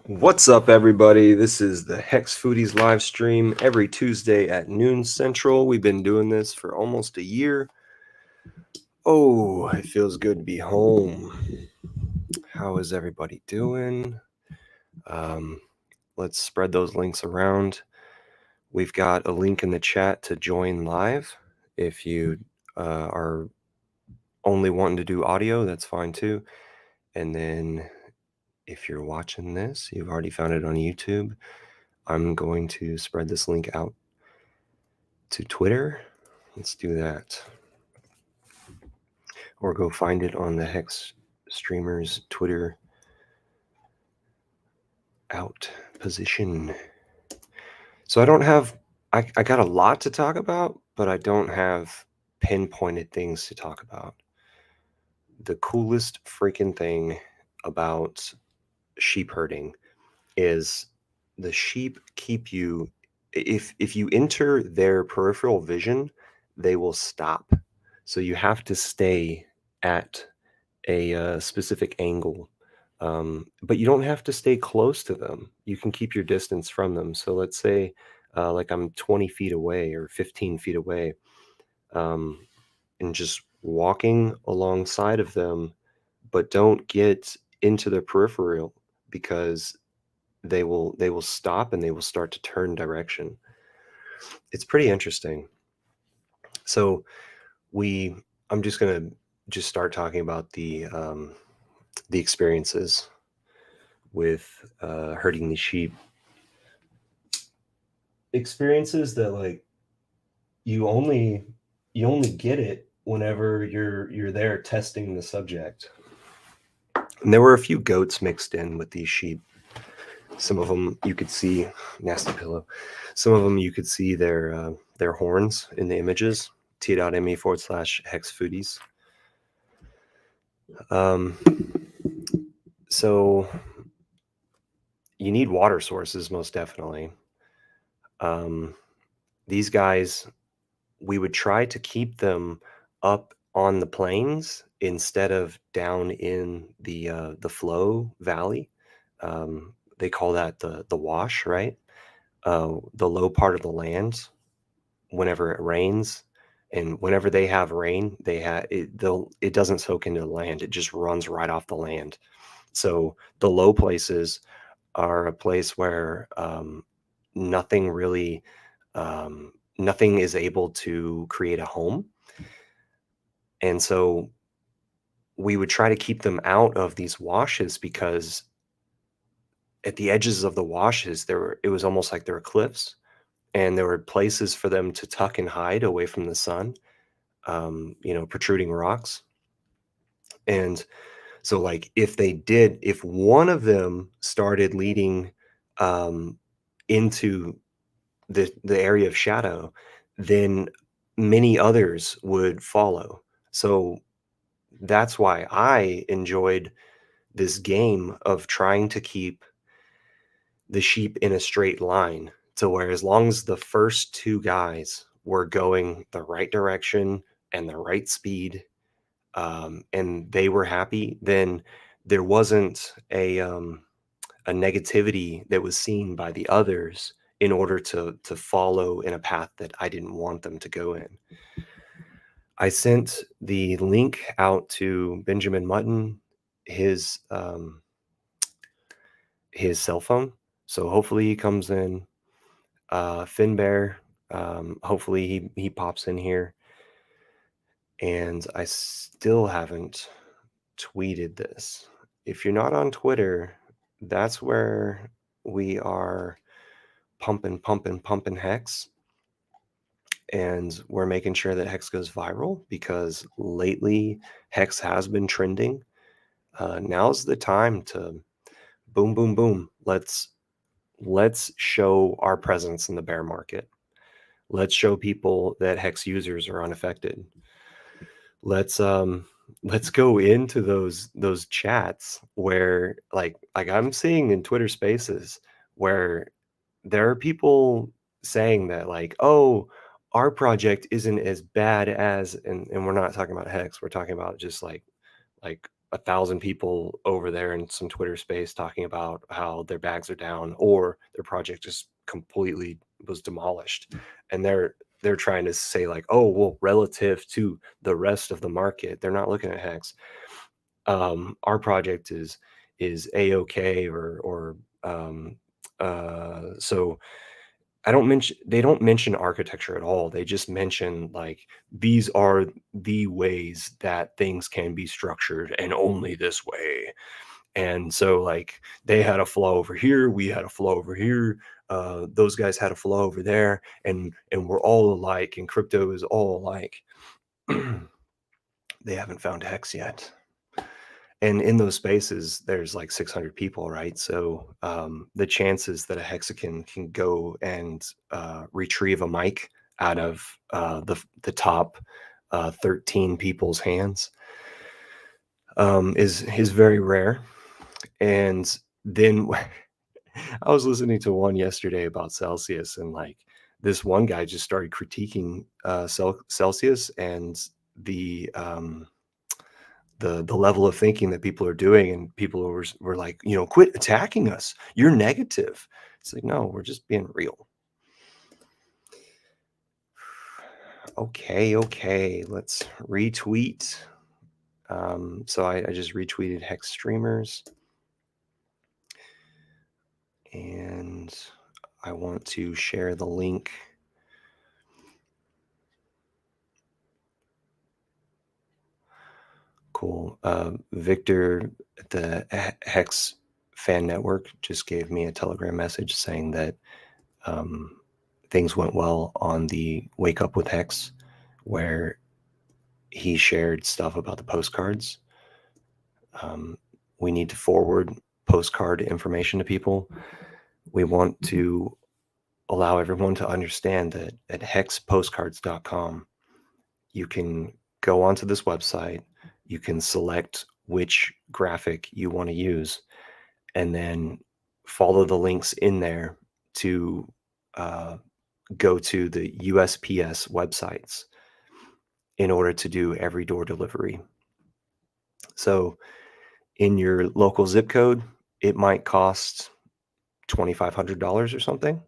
What's up, everybody? This is the Hex Foodies live stream every Tuesday at noon Central. We've been doing this for almost a year. Oh, it feels good to be home. How is everybody doing? Let's spread those links around. We've got a link in the chat to join live. If you are only wanting to do audio, that's fine too. And then if you're watching this, you've already found it on YouTube. I'm going to spread this link out to Twitter. Let's do that. Or go find it on the Hex Streamers Twitter out position. So I don't have, I got a lot to talk about, but I don't have pinpointed things to talk about. The coolest freaking thing about sheep herding is the sheep keep you, if you enter their peripheral vision, they will stop. So you have to stay at a specific angle. But you don't have to stay close to them. You can keep your distance from them. So let's say like I'm 20 feet away or 15 feet away, um, and just walking alongside of them, but don't get into their peripheral because they will stop and they will start to turn direction. It's pretty interesting. So we I'm just gonna just start talking about the experiences with herding these sheep. Experiences that like you only you only get it whenever you're there testing the subject. And there were a few goats mixed in with these sheep. Some of them you could see nasty pillow. Some of them you could see their horns in the images. t.me/hex foodies. So you need water sources, most definitely. These guys, we would try to keep them up on the plains instead of down in the flow valley. They call that the wash, right? The low part of the land. Whenever it rains, and whenever they have rain, it doesn't soak into the land. It just runs right off the land. So the low places are a place where nothing really nothing is able to create a home. And so we would try to keep them out of these washes because at the edges of the washes it was almost like there were cliffs, and there were places for them to tuck and hide away from the sun, protruding rocks. And so like if one of them started leading into the area of shadow, then many others would follow. So that's why I enjoyed this game of trying to keep the sheep in a straight line, to where as long as the first two guys were going the right direction and the right speed, and they were happy, then there wasn't a negativity that was seen by the others in order to follow in a path that I didn't want them to go in. I sent the link out to Benjamin Mutton, his his cell phone. So hopefully he comes in. Finn Bear, hopefully he pops in here. And I still haven't tweeted this. If you're not on Twitter, that's where we are pumping Hex. And we're making sure that Hex goes viral because lately Hex has been trending. Now's the time to boom, boom, boom. Let's show our presence in the bear market. Let's show people that Hex users are unaffected. Let's go into those chats where like I'm seeing in Twitter Spaces where there are people saying that like, oh, our project isn't as bad as, and we're not talking about Hex, we're talking about just like 1,000 people over there in some Twitter space talking about how their bags are down or their project just completely was demolished. And they're trying to say like, oh, well, relative to the rest of the market, they're not looking at Hex. Our project is a-okay, or so they don't mention architecture at all. They just mention like these are the ways that things can be structured and only this way. And so like they had a flow over here, we had a flow over here, those guys had a flow over there, and we're all alike, and crypto is all alike. They haven't found Hex yet. And in those spaces, there's like 600 people, right? So the chances that a hexagon can go and retrieve a mic out of the top 13 people's hands is very rare. And then I was listening to one yesterday about Celsius, and like this one guy just started critiquing Celsius and the the level of thinking that people are doing, and people were like, quit attacking us, you're negative. It's like, no, we're just being real. Okay, let's retweet. So I just retweeted Hex Streamers, and I want to share the link. Cool. Victor at the Hex Fan Network just gave me a Telegram message saying that things went well on the Wake Up with Hex, where he shared stuff about the postcards. We need to forward postcard information to people. We want to allow everyone to understand that at hexpostcards.com, you can go onto this website, you can select which graphic you want to use, and then follow the links in there to go to the USPS websites in order to do every door delivery. So in your local zip code, it might cost $2,500 or something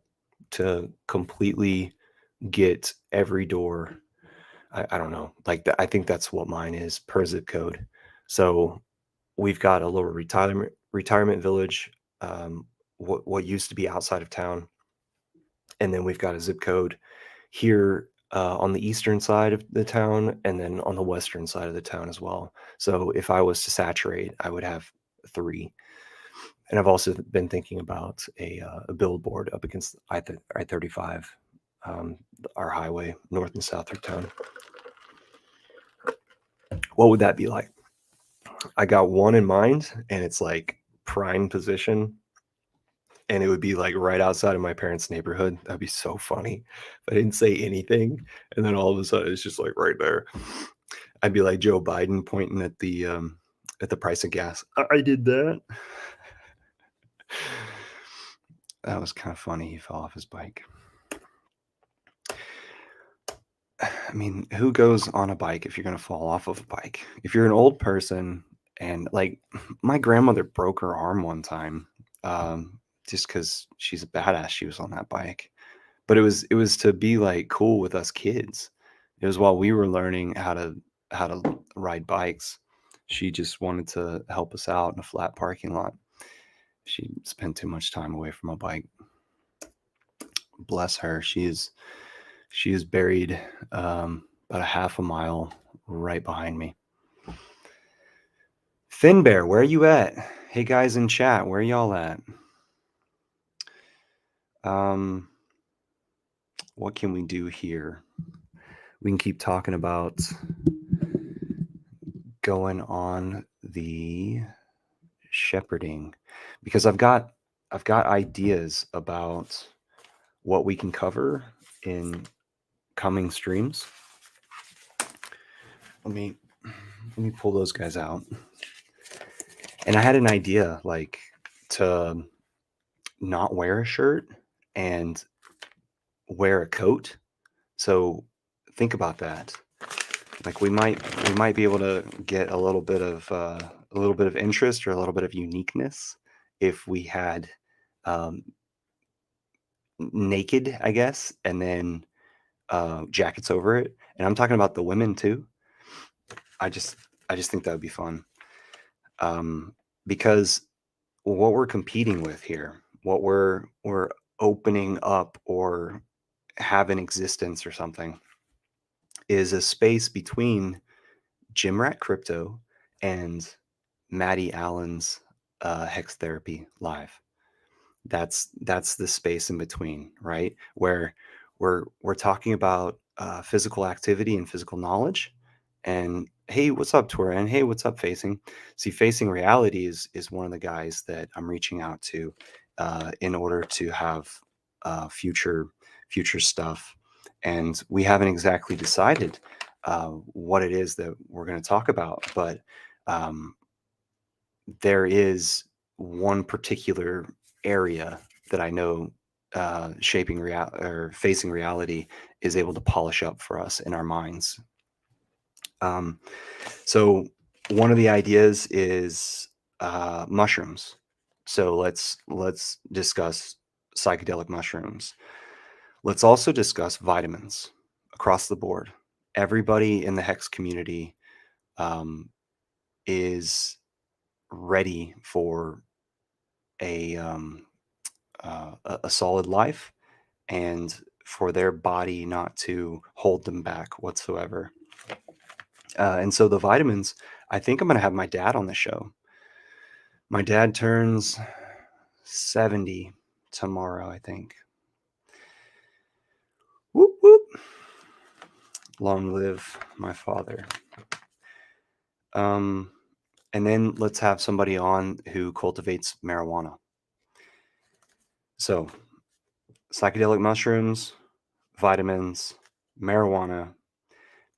to completely get every door. I don't know. Like I think that's what mine is per zip code. So we've got a little retirement village, what used to be outside of town, and then we've got a zip code here on the eastern side of the town, and then on the western side of the town as well. So if I was to saturate, I would have 3. And I've also been thinking about a billboard up against I-35, our highway, north and south of town. What would that be like? I got one in mind, and it's like prime position, and it would be like right outside of my parents' neighborhood. That'd be so funny if I didn't say anything, and then all of a sudden it's just like right there. I'd be like Joe Biden pointing at the price of gas. I did that. That was kind of funny. He fell off his bike. I mean, who goes on a bike if you're going to fall off of a bike? If you're an old person, and like my grandmother broke her arm one time, just because she's a badass, she was on that bike. But it was to be like cool with us kids. It was while we were learning how to ride bikes. She just wanted to help us out in a flat parking lot. She spent too much time away from a bike. Bless her. She is buried about a half a mile right behind me. Thin Bear, where are you at? Hey guys in chat, where are y'all at? What can we do here? We can keep talking about going on the shepherding, because I've got ideas about what we can cover in coming streams. Let me pull those guys out. And I had an idea, like, to not wear a shirt and wear a coat. So think about that. Like we might be able to get a little bit of interest or a little bit of uniqueness if we had um, naked, I guess, and then jackets over it. And I'm talking about the women too. I just I just think that would be fun, um, because what we're competing with here, what we're opening up or have in existence or something, is a space between Jim Rat Crypto and Maddie Allen's Hex Therapy Live. That's the space in between, right? Where we're talking about physical activity and physical knowledge. And hey, what's up, Tora? And hey, what's up, Facing? See, Facing Reality is one of the guys that I'm reaching out to in order to have future stuff. And we haven't exactly decided what it is that we're going to talk about, but um, there is one particular area that I know shaping real or facing reality is able to polish up for us in our minds. Um, so one of the ideas is mushrooms. So let's discuss psychedelic mushrooms. Let's also discuss vitamins across the board. Everybody in the Hex community um, is ready for a a solid life and for their body not to hold them back whatsoever. And so the vitamins, I think I'm going to have my dad on the show. My dad turns 70 tomorrow, I think. Whoop, whoop. Long live my father. Um, and then let's have somebody on who cultivates marijuana. So, psychedelic mushrooms, vitamins, marijuana,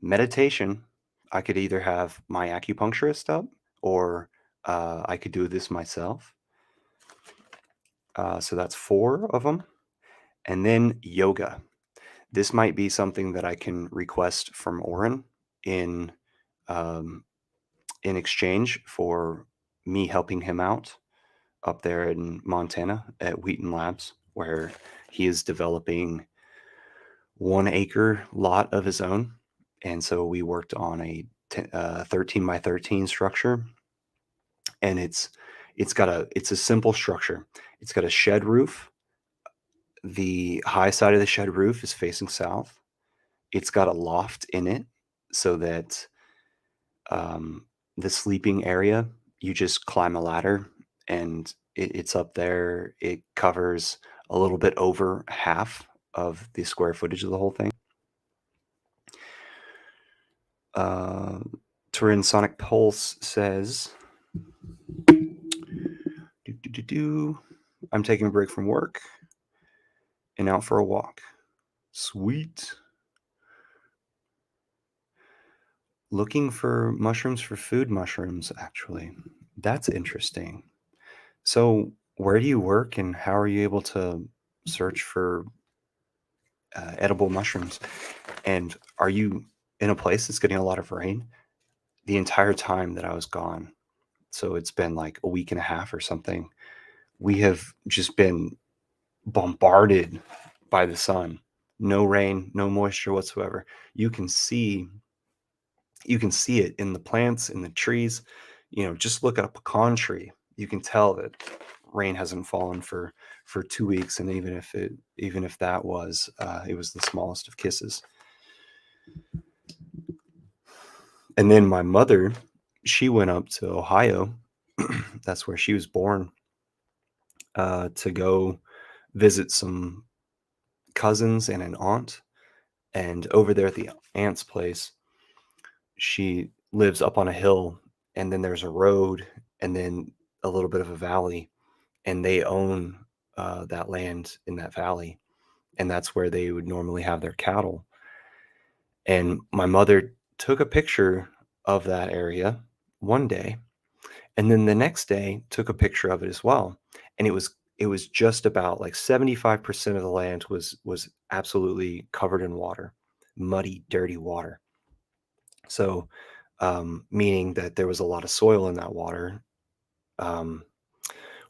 meditation. I could either have my acupuncturist up or I could do this myself. So that's four of them. And then yoga. This might be something that I can request from Oren in um, in exchange for me helping him out up there in Montana at Wheaton Labs, where he is developing 1 acre lot of his own. And so we worked on a 13 by 13 structure, and it's a simple structure. It's got a shed roof. The high side of the shed roof is facing south. It's got a loft in it so that um, the sleeping area, you just climb a ladder and it's up there. It covers a little bit over half of the square footage of the whole thing. Uh, Turin Sonic Pulse says, I'm taking a break from work and out for a walk. Sweet. Looking for mushrooms for food mushrooms, actually. That's interesting. So, where do you work and how are you able to search for edible mushrooms? And are you in a place that's getting a lot of rain? The entire time that I was gone, so it's been like a week and a half or something, we have just been bombarded by the sun. No rain, no moisture whatsoever. You can see you can see it in the plants, in the trees. Just look at a pecan tree. You can tell that rain hasn't fallen for 2 weeks, and even if that was it was the smallest of kisses. And then my mother, she went up to Ohio. That's where she was born, to go visit some cousins and an aunt. And over there at the aunt's place, she lives up on a hill, and then there's a road, and then a little bit of a valley, and they own that land in that valley, and that's where they would normally have their cattle. And my mother took a picture of that area one day, and then the next day took a picture of it as well. And it was just about like 75% of the land was absolutely covered in water, muddy, dirty water. So, meaning that there was a lot of soil in that water. Um,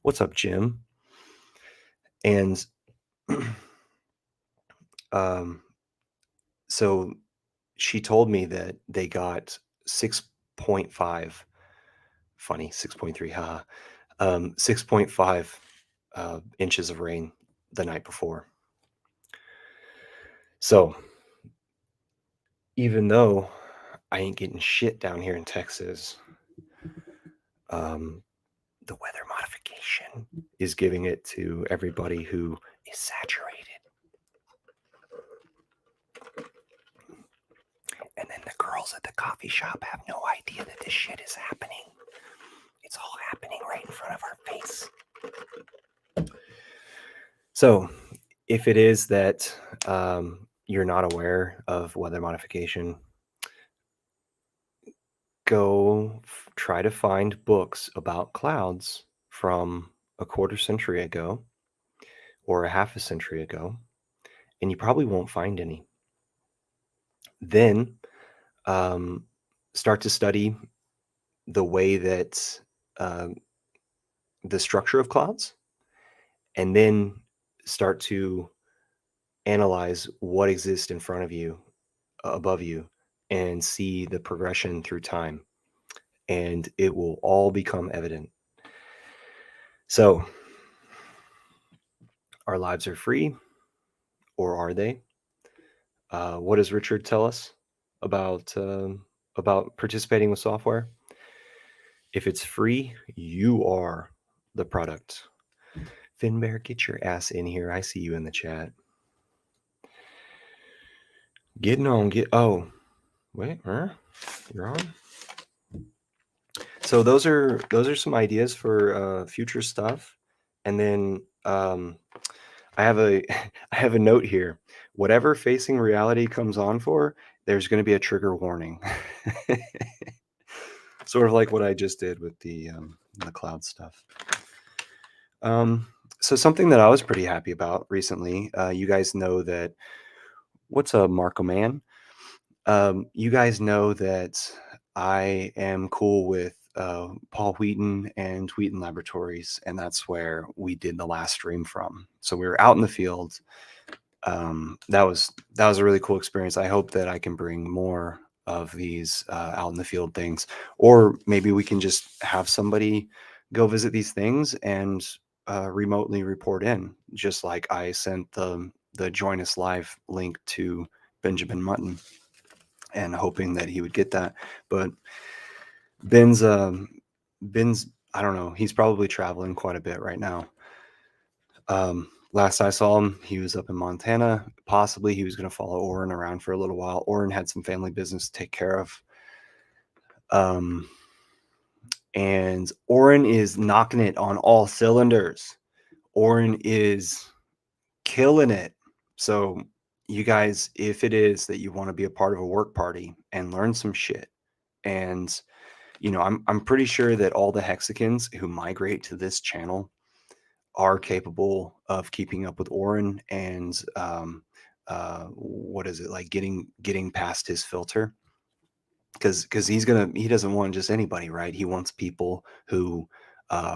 what's up, Jim? And um, so she told me that they got 6.5, funny, 6.3, haha, 6.5 inches of rain the night before. So even though I ain't getting shit down here in Texas, um, the weather modification is giving it to everybody who is saturated. And then the girls at the coffee shop have no idea that this shit is happening. It's all happening right in front of our face. So, if it is that you're not aware of weather modification, go try to find books about clouds from a quarter century ago or a half a century ago, and you probably won't find any. Then um, start to study the way that uh, the structure of clouds, and then start to analyze what exists in front of you, above you, and see the progression through time. And it will all become evident. So, our lives are free, or are they? What does Richard tell us about participating with software? If it's free, you are the product. Finbear, get your ass in here. I see you in the chat. Getting on, oh, wait, you're on. So those are some ideas for future stuff, and then I have a I have a note here. Whatever facing reality comes on for, there's going to be a trigger warning. Sort of like what I just did with the cloud stuff. Um, so something that I was pretty happy about recently. You guys know that what's a Marco Man? You guys know that I am cool with Paul Wheaton and Wheaton Laboratories, and that's where we did the last stream from. So we were out in the field. That was a really cool experience. I hope that I can bring more of these out in the field things, or maybe we can just have somebody go visit these things and remotely report in, just like I sent the join us live link to Benjamin Mutton and hoping that he would get that. But Ben's I don't know, he's probably traveling quite a bit right now. Last I saw him, he was up in Montana. Possibly he was going to follow Oren around for a little while. Oren had some family business to take care of. And Oren is knocking it on all cylinders. Oren is killing it. So you guys, if it is that you want to be a part of a work party and learn some shit, and I'm pretty sure that all the Hexicans who migrate to this channel are capable of keeping up with Oren and what is it, like getting past his filter, because he doesn't want just anybody, right? He wants people who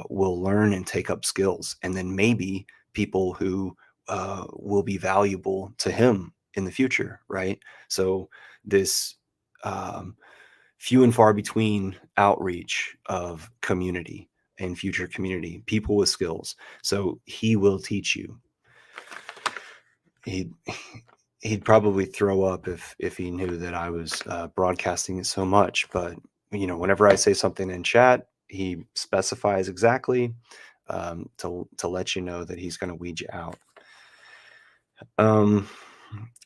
will learn and take up skills, and then maybe people who will be valuable to him in the future, right? So this um, few and far between outreach of community and future community, people with skills. So he will teach you. He'd he'd probably throw up if he knew that I was broadcasting it so much. But whenever I say something in chat, he specifies exactly to let you know that he's going to weed you out.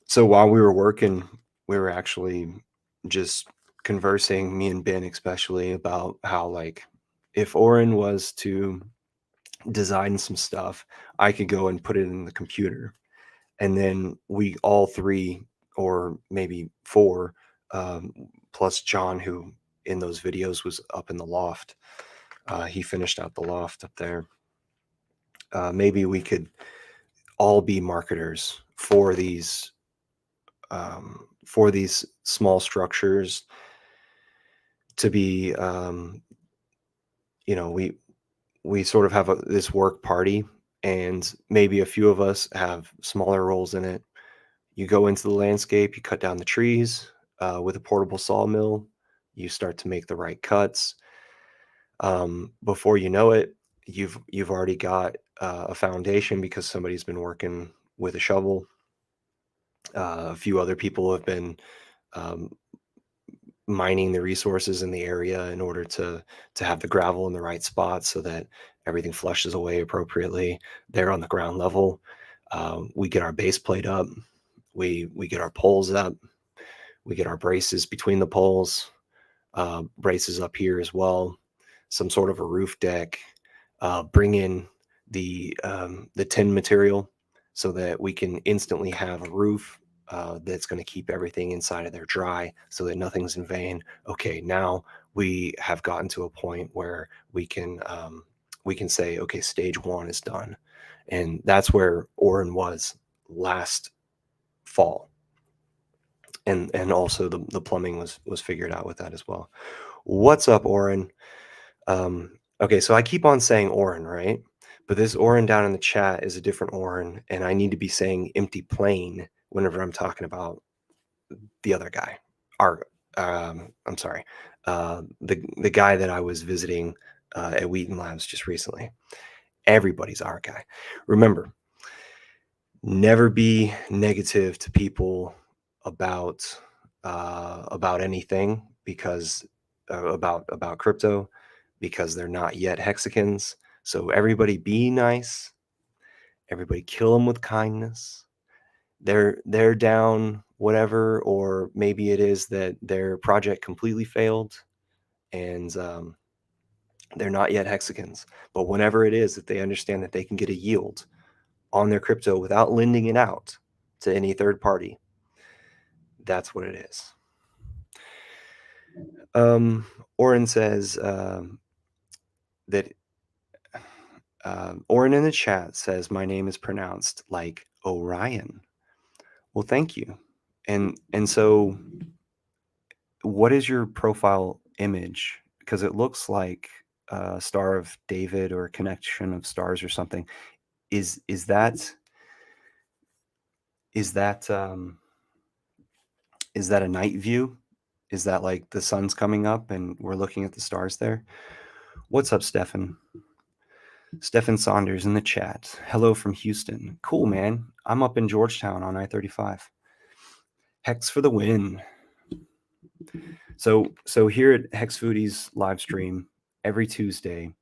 So while we were working, we were actually just conversing, me and Ben especially, about how, like, if Oren was to design some stuff, I could go and put it in the computer, and then we all three, or maybe four, plus John, who in those videos was up in the loft. He finished out the loft up there. Maybe we could all be marketers for these small structures, to be, we sort of have this work party, and maybe a few of us have smaller roles in it. You go into the landscape, you cut down the trees with a portable sawmill. You start to make the right cuts. Before you know it, you've already got a foundation because somebody's been working with a shovel. A few other people have been um, mining the resources in the area in order to have the gravel in the right spot so that everything flushes away appropriately there on the ground level. We get our base plate up, we get our poles up, we get our braces between the poles, braces up here as well, some sort of a roof deck, bring in the tin material so that we can instantly have a roof that's going to keep everything inside of there dry so that nothing's in vain. Okay, now we have gotten to a point where we can say, okay, stage one is done, and that's where Oren was last fall, and also the plumbing was figured out with that as well. What's up, Oren? Okay, so I keep on saying Oren, right? But this Oren down in the chat is a different Oren, and I need to be saying empty plane whenever I'm talking about the other guy. Our, I'm sorry, the guy that I was visiting at Wheaton Labs just recently. Everybody's our guy. Remember, never be negative to people about about anything because about crypto because they're not yet hexicans. So everybody be nice. Everybody kill them with kindness. They're down whatever, or maybe it is that their project completely failed and they're not yet hexicans. But whenever it is that they understand that they can get a yield on their crypto without lending it out to any third party, that's what it is. Oren says that Oren in the chat says my name is pronounced like Orion. Well, thank you. And so, what is your profile image? Because it looks like a Star of David or a connection of stars or something. Is is that is that a night view? Is that like the sun's coming up and we're looking at the stars there? What's up, Stefan? Stefan Saunders in the chat. Hello from Houston. Cool, man. I'm up in Georgetown on I-35. Hex for the win. So here at Hex Foodies live stream every Tuesday,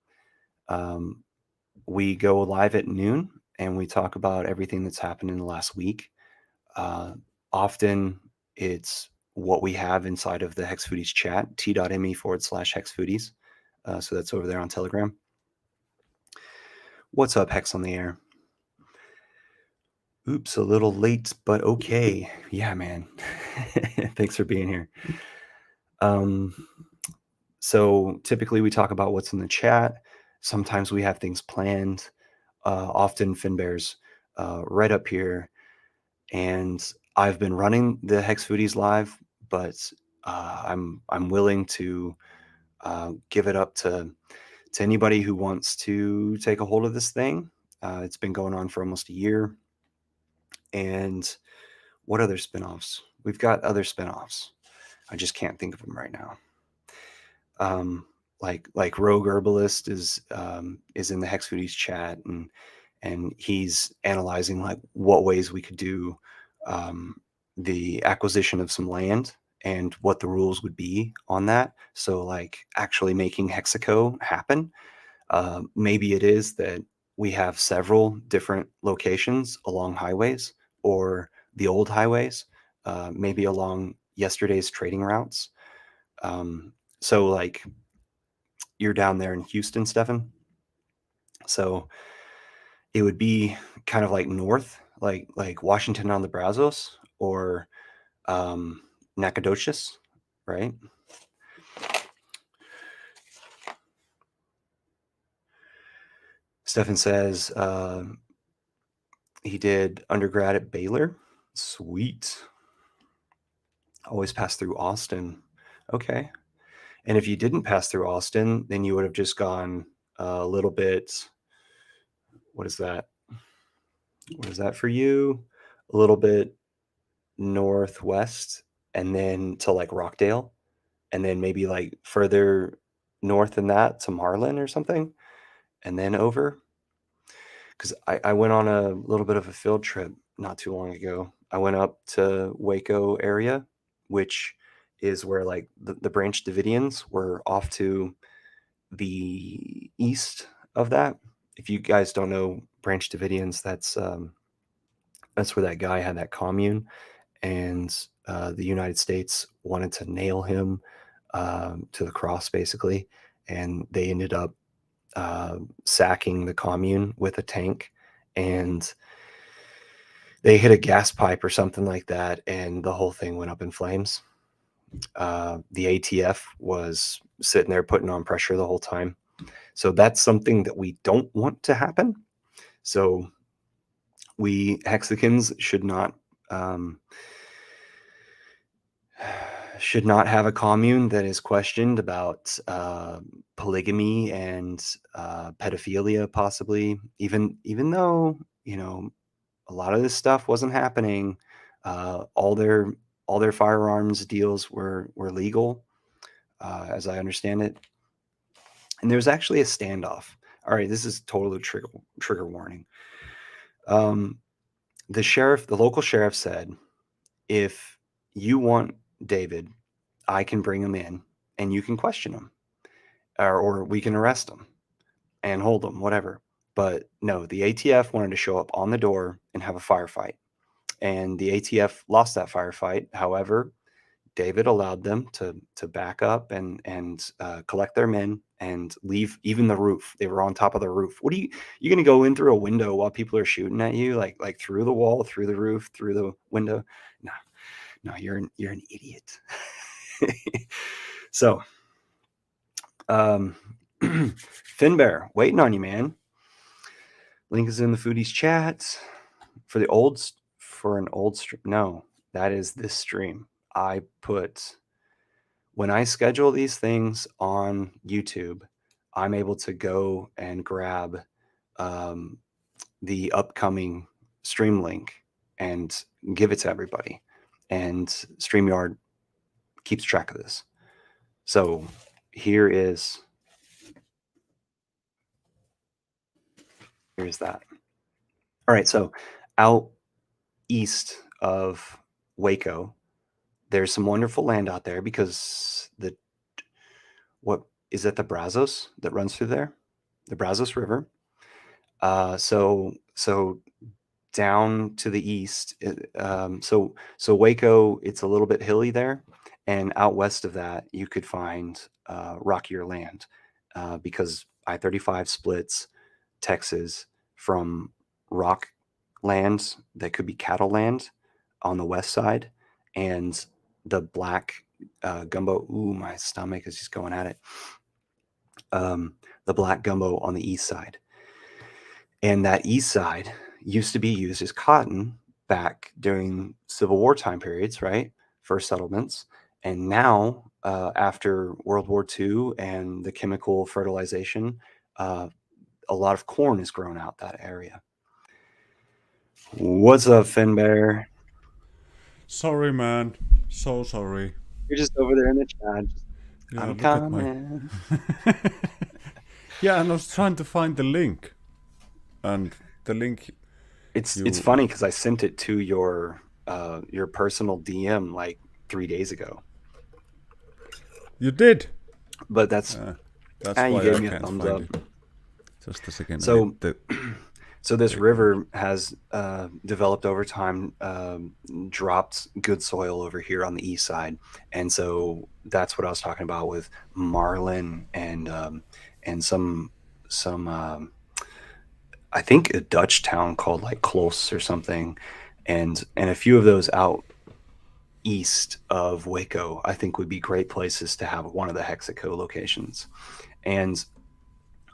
we go live at noon and we talk about everything that's happened in the last week. Often it's what we have inside of the Hex Foodies chat, t.me/Hex Foodies. So that's over there on Telegram. What's up, Hex on the air? Oops, a little late, but okay. Yeah, man. Thanks for being here. So typically we talk about what's in the chat. Sometimes we have things planned. Often Finbear's right up here. And I've been running the Hex Foodies live, but I'm willing to give it up to anybody who wants to take a hold of this thing. It's been going on for almost a year. And what other spinoffs? We've got other spinoffs. I just can't think of them right now. Like Rogue Herbalist is in the Hex Foodies chat, and he's analyzing like what ways we could do the acquisition of some land and what the rules would be on that. So like actually making Hexaco happen. Maybe it is that we have several different locations along highways or the old highways, maybe along yesterday's trading routes. So like you're down there in Houston, Stefan. So it would be kind of like north, like Washington on the Brazos or Nacogdoches, right? Stefan says he did undergrad at Baylor. Sweet. Always pass through Austin. Okay. And if you didn't pass through Austin, then you would have just gone a little bit. What is that? What is that for you? A little bit northwest, and then to like Rockdale, and then maybe like further north than that to Marlin or something, and then over. Because I went on a little bit of a field trip not too long ago. I went up to Waco area, which is where like the Branch Davidians were off to the east of that. If you guys don't know Branch Davidians, that's where that guy had that commune, and the United States wanted to nail him to the cross, basically, and they ended up sacking the commune with a tank, and they hit a gas pipe or something like that, and the whole thing went up in flames. The ATF was sitting there putting on pressure the whole time. So that's something that we don't want to happen. So we Hexicans um, should not have a commune that is questioned about polygamy and pedophilia, possibly. Even though a lot of this stuff wasn't happening, all their firearms deals were legal, as I understand it. And there was actually a standoff. All right, this is totally trigger warning. Um, the local sheriff said, if you want David, I can bring him in and you can question him, or we can arrest him and hold him, whatever. But no, the ATF wanted to show up on the door and have a firefight. And the ATF lost that firefight. However, David allowed them to back up and collect their men and leave even the roof. They were on top of the roof. What are you going to go in through a window while people are shooting at you, like through the wall, through the roof, through the window? No, no, you're an idiot. So, um, Finbear, waiting on you, man. Link is in the foodies chat for an old stream. No, that is this stream. When I schedule these things on YouTube, I'm able to go and grab um, the upcoming stream link and give it to everybody. And StreamYard keeps track of this. So here's that. All right, so out east of Waco, there's some wonderful land out there because what is that, the Brazos that runs through there? The Brazos River. So down to the east, so Waco, it's a little bit hilly there, and out west of that, you could find rockier land because I-35 splits Texas from rock lands that could be cattle land on the west side, and the black gumbo. Ooh, my stomach is just going at it. The black gumbo on the east side. And that east side used to be used as cotton back during Civil War time periods, right? For settlements. And now, after World War II and the chemical fertilization, a lot of corn is grown out that area. What's up, Finbear? Sorry, man. So sorry. You're just over there in the chat. Yeah, I'm look at my. coming. Yeah, and I was trying to find the link, and the link It's you funny because I sent it to your personal DM like 3 days ago. you did. But that's That's you why gave I me a can't thumbs find up. it. Just a second. I need So to so this take a look. river has developed over time, dropped good soil over here on the east side, and so that's what I was talking about with Marlin and some I think a Dutch town called like Close or something, and a few of those out east of Waco, I think would be great places to have one of the Hexaco locations. And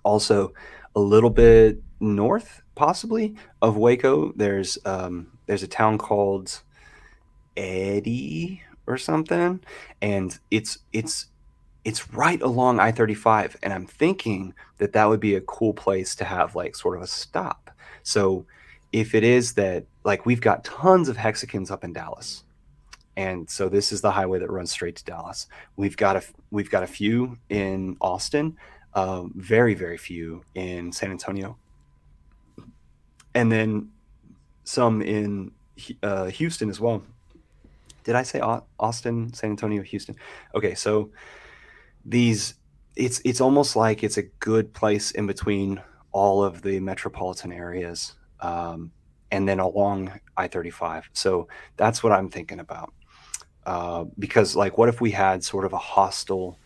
also a little bit north, possibly, of Waco, there's a town called Eddy or something, and it's it's right along I-35, and I'm thinking that that would be a cool place to have like sort of a stop. So if it is that like we've got tons of hexagons up in Dallas, and so this is the highway that runs straight to Dallas. We've got a few in Austin, very few in San Antonio, and then some in Houston as well. Did I say Austin, San Antonio, Houston? Okay, so these it's almost like it's a good place in between all of the metropolitan areas, and then along I-35. So that's what I'm thinking about. Because like, what if we had sort of a hostile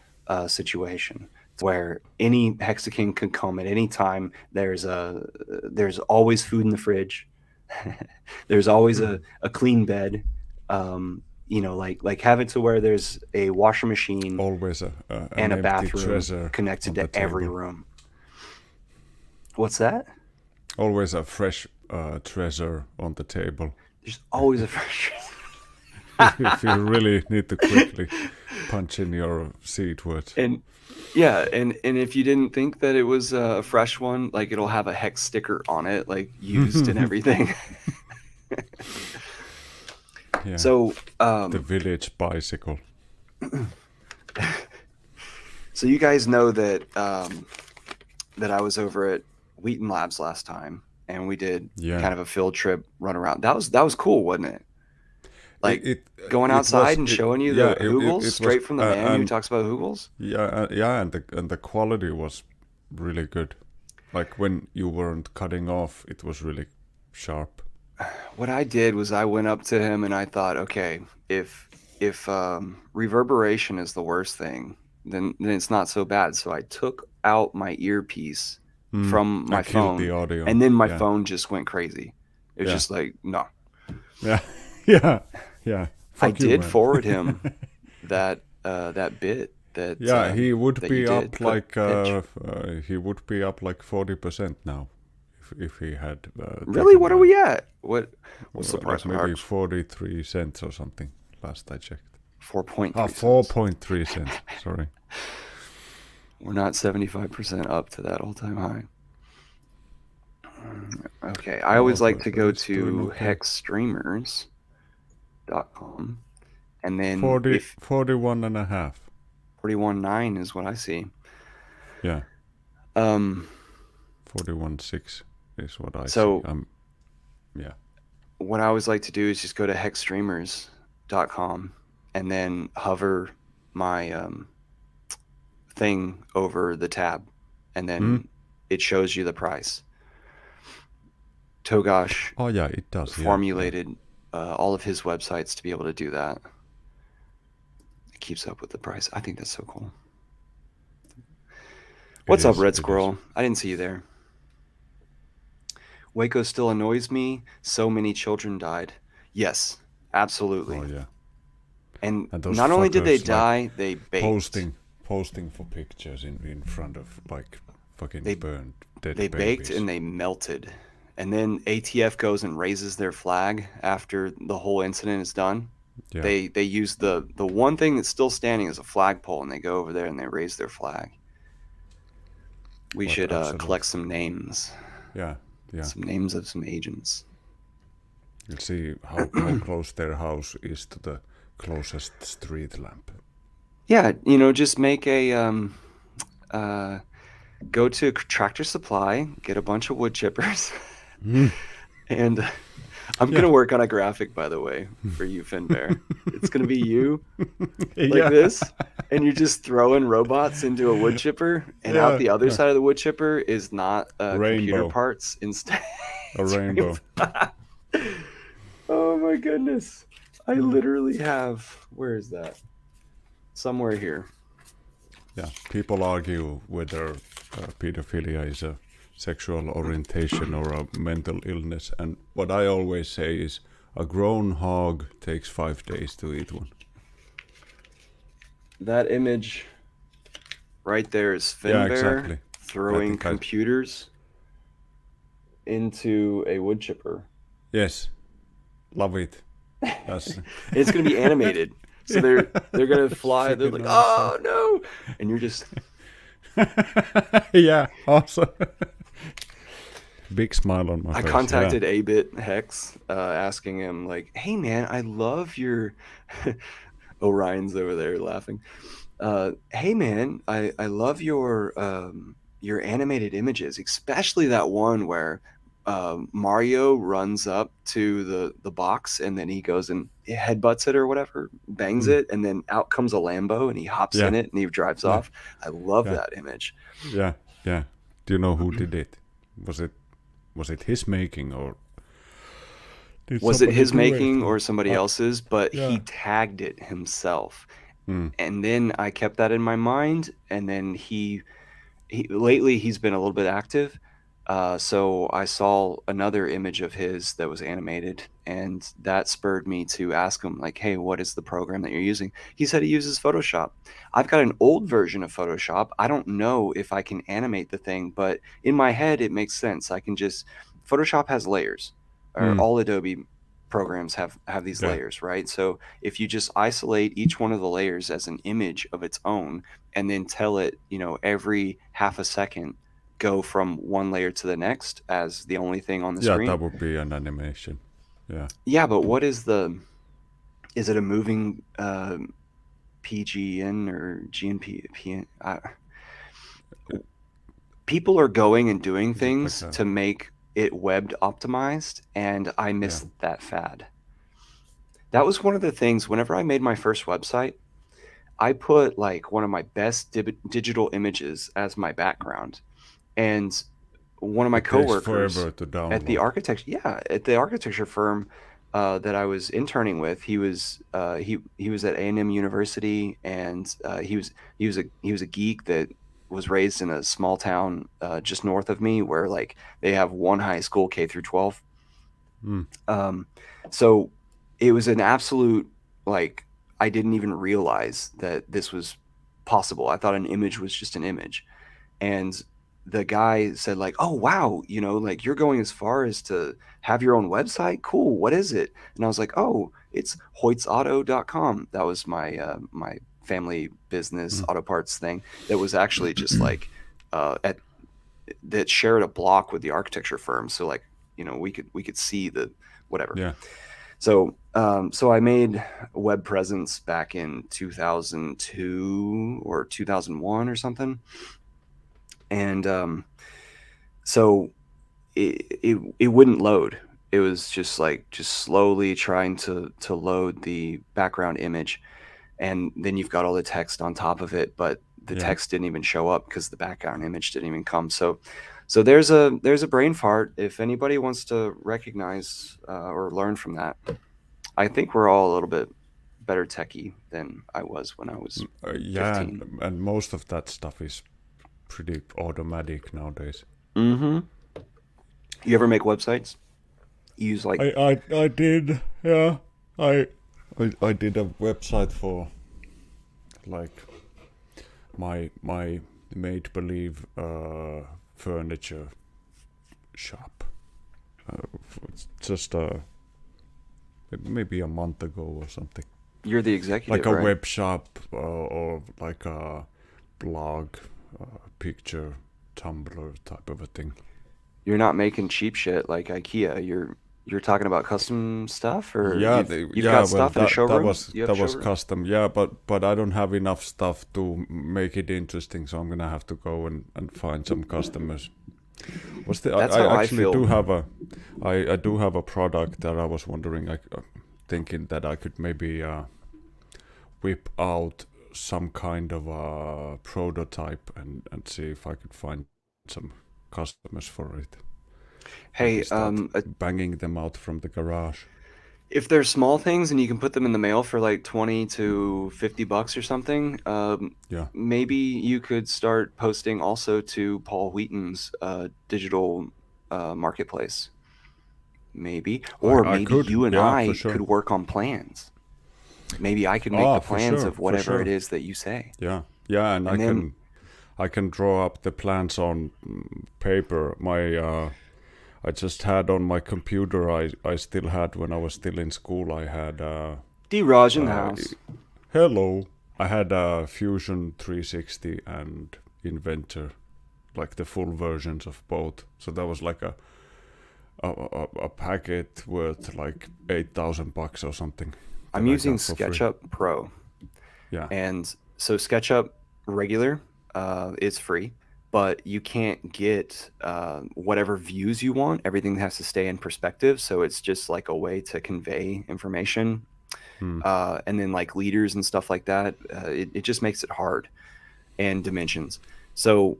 situation where any hexagon could come at any time? There's always food in the fridge. There's always a clean bed. Like have it to where there's a washer machine Always an and a empty bathroom treasure connected on the to every table. room. What's that? Always a fresh treasure on the table. There's always a fresh. If you really need to quickly punch in your seed word. And yeah, and if you didn't think that it was a fresh one, like it'll have a hex sticker on it, like used and everything. Yeah. So The village bicycle. so you guys know that that I was over at Wheaton Labs last time, and we did kind of a field trip run around. That was cool, wasn't it? Like going outside and showing you the Hoogles straight from the man who talks about Hoogles. Yeah, and the quality was really good. Like when you weren't cutting off, it was really sharp. What I did was I went up to him and I thought, okay, if reverberation is the worst thing, then it's not so bad. So I took out my earpiece from my phone, the audio. and then my phone just went crazy. It was just like, no. Yeah, yeah. I did forward him that that bit that he would be up like he would be up like 40% now if he had really. What are we at? What's the price? Like maybe 43 cents or something last I checked. 4.3 4.3 cents. Sorry. We're not 75% up to that all-time high. Okay, I always like to go to hexstreamers.com, and then 41 and a half. 41.9 is what I see. Yeah. 41.6 is what I see. Yeah. What I always like to do is just go to hexstreamers.com and then hover my thing over the tab, and then it shows you the price. Togash it does. Formulated all of his websites to be able to do that. It keeps up with the price. I think that's so cool. What's up, Red Squirrel? I didn't see you there. Waco still annoys me. So many children died. Yes, absolutely. Oh yeah. And not only did they die, they baked. Posting for pictures in front of like fucking burned dead They babies. baked and they melted. And then ATF goes and raises their flag after the whole incident is done. Yeah. They use the one thing that's still standing is a flagpole, and they go over there and they raise their flag. We should collect some names. Yeah. Some names of some agents. You'll see how close their house is to the closest street lamp. Yeah, just make a go to Tractor Supply, get a bunch of wood chippers, and I'm gonna work on a graphic, by the way, for you, Finbear. It's gonna be you like this, and you're just throwing robots into a wood chipper, and out the other side of the wood chipper is not computer parts, instead a rainbow. Oh my goodness! I literally have. Where is that? Somewhere here. Yeah, people argue whether pedophilia is a sexual orientation or a mental illness, and what I always say is a grown hog takes 5 days to eat one. That image right there is Finbear throwing computers into a wood chipper. Yes, love it. It's going to be animated. So they're gonna fly. They're Freaking like, awesome. oh no, and you're just Yeah, awesome. Big smile on my I face. Yeah. contacted A-Bit Hex, asking him like, "Hey man, I love your." Orion's over there laughing. Hey man, I love your animated images, especially that one where Mario runs up to the box and then he goes and headbutts it or whatever, bangs Mm. it, and then out comes a Lambo and he hops Yeah. in it and he drives Yeah. off. I love Yeah. that image. Yeah. Yeah. Do you know who did it? Was it was it his making, or did Was it somebody his do it? making or somebody I, else's? But he yeah. tagged it himself. Mm. And then I kept that in my mind. And then lately he's been a little bit active. So I saw another image of his that was animated, and that spurred me to ask him, like, hey, what is the program that you're using? He said he uses Photoshop. I've got an old version of Photoshop. I don't know if I can animate the thing, but in my head, it makes sense. I can just, Photoshop has layers, or Mm. all Adobe programs have these Yeah. layers, right? So if you just isolate each one of the layers as an image of its own and then tell it, every half a second go from one layer to the next as the only thing on the Yeah, screen. that would be an animation. Yeah. Yeah, but what is it a moving PGN or GNP? People are going and doing Is it like things a to make it web optimized, and I yeah. missed that fad. That was one of the things whenever I made my first website, I put like one of my best digital images as my background. And one of my It takes coworkers forever to at the download. architecture, yeah, at the architecture firm that I was interning with, he was at A&M University, and he was a geek that was raised in a small town just north of me, where like they have one high school K through 12. Mm. Um, so it was an absolute, like, I didn't even realize that this was possible. I thought an image was just an image. And the guy said, like, oh wow, like you're going as far as to have your own website. Cool. What is it? And I was like, oh, it's hoytsauto.com. That was my family business Mm. auto parts thing that was actually just like at that shared a block with the architecture firm. So like, we could see the whatever. Yeah. So I made a web presence back in 2002 or 2001 or something. And so it wouldn't load. It was just like slowly trying to load the background image, and then you've got all the text on top of it, but the Yeah. text didn't even show up because the background image didn't even come. So there's a brain fart. If anybody wants to recognize or learn from that, I think we're all a little bit better techie than I was when I was Yeah, 15. and most of that stuff is pretty automatic nowadays. Mm-hmm. You ever make websites? You use like I did. Yeah. I I did a website for like my make believe furniture shop. It's just maybe a month ago or something. you're the Like executive, a right? web shop or like a blog, picture, Tumblr type of a thing. You're not making cheap shit like IKEA. You're talking about custom stuff, or Yeah, you've yeah. got Well, stuff in a showroom. You have a that was showroom. custom. Yeah, but I don't have enough stuff to make it interesting, so I'm gonna have to go and find some customers. What's the? That's how I I actually feel. do have a, I do have a product that I was wondering, thinking that I could maybe whip out some kind of a prototype and see if I could find some customers for it. Maybe Hey, start banging them out from the garage. if they're small things and you can put them in the mail for like 20 to 50 bucks or something, Yeah. maybe you could start posting also to Paul Wheaton's digital marketplace. Maybe, or I maybe could, you and yeah, for I sure. could work on plans. Maybe I could make Ah, the plans of for whatever it sure. is that you say. Yeah, yeah, and And then, I can draw up the plans on paper. My I just had on my computer. I still had when I was still in school. I had D. Raj in the uh house. Hello. I had a Fusion 360 and Inventor, like the full versions of both. So that was like a packet worth like $8,000 or something I'm that I using got for free. SketchUp Pro, Yeah. and so SketchUp regular is free, but you can't get whatever views you want. Everything has to stay in perspective, so it's just like a way to convey information. Hmm. And then like leaders and stuff like that, it just makes it hard, and dimensions. So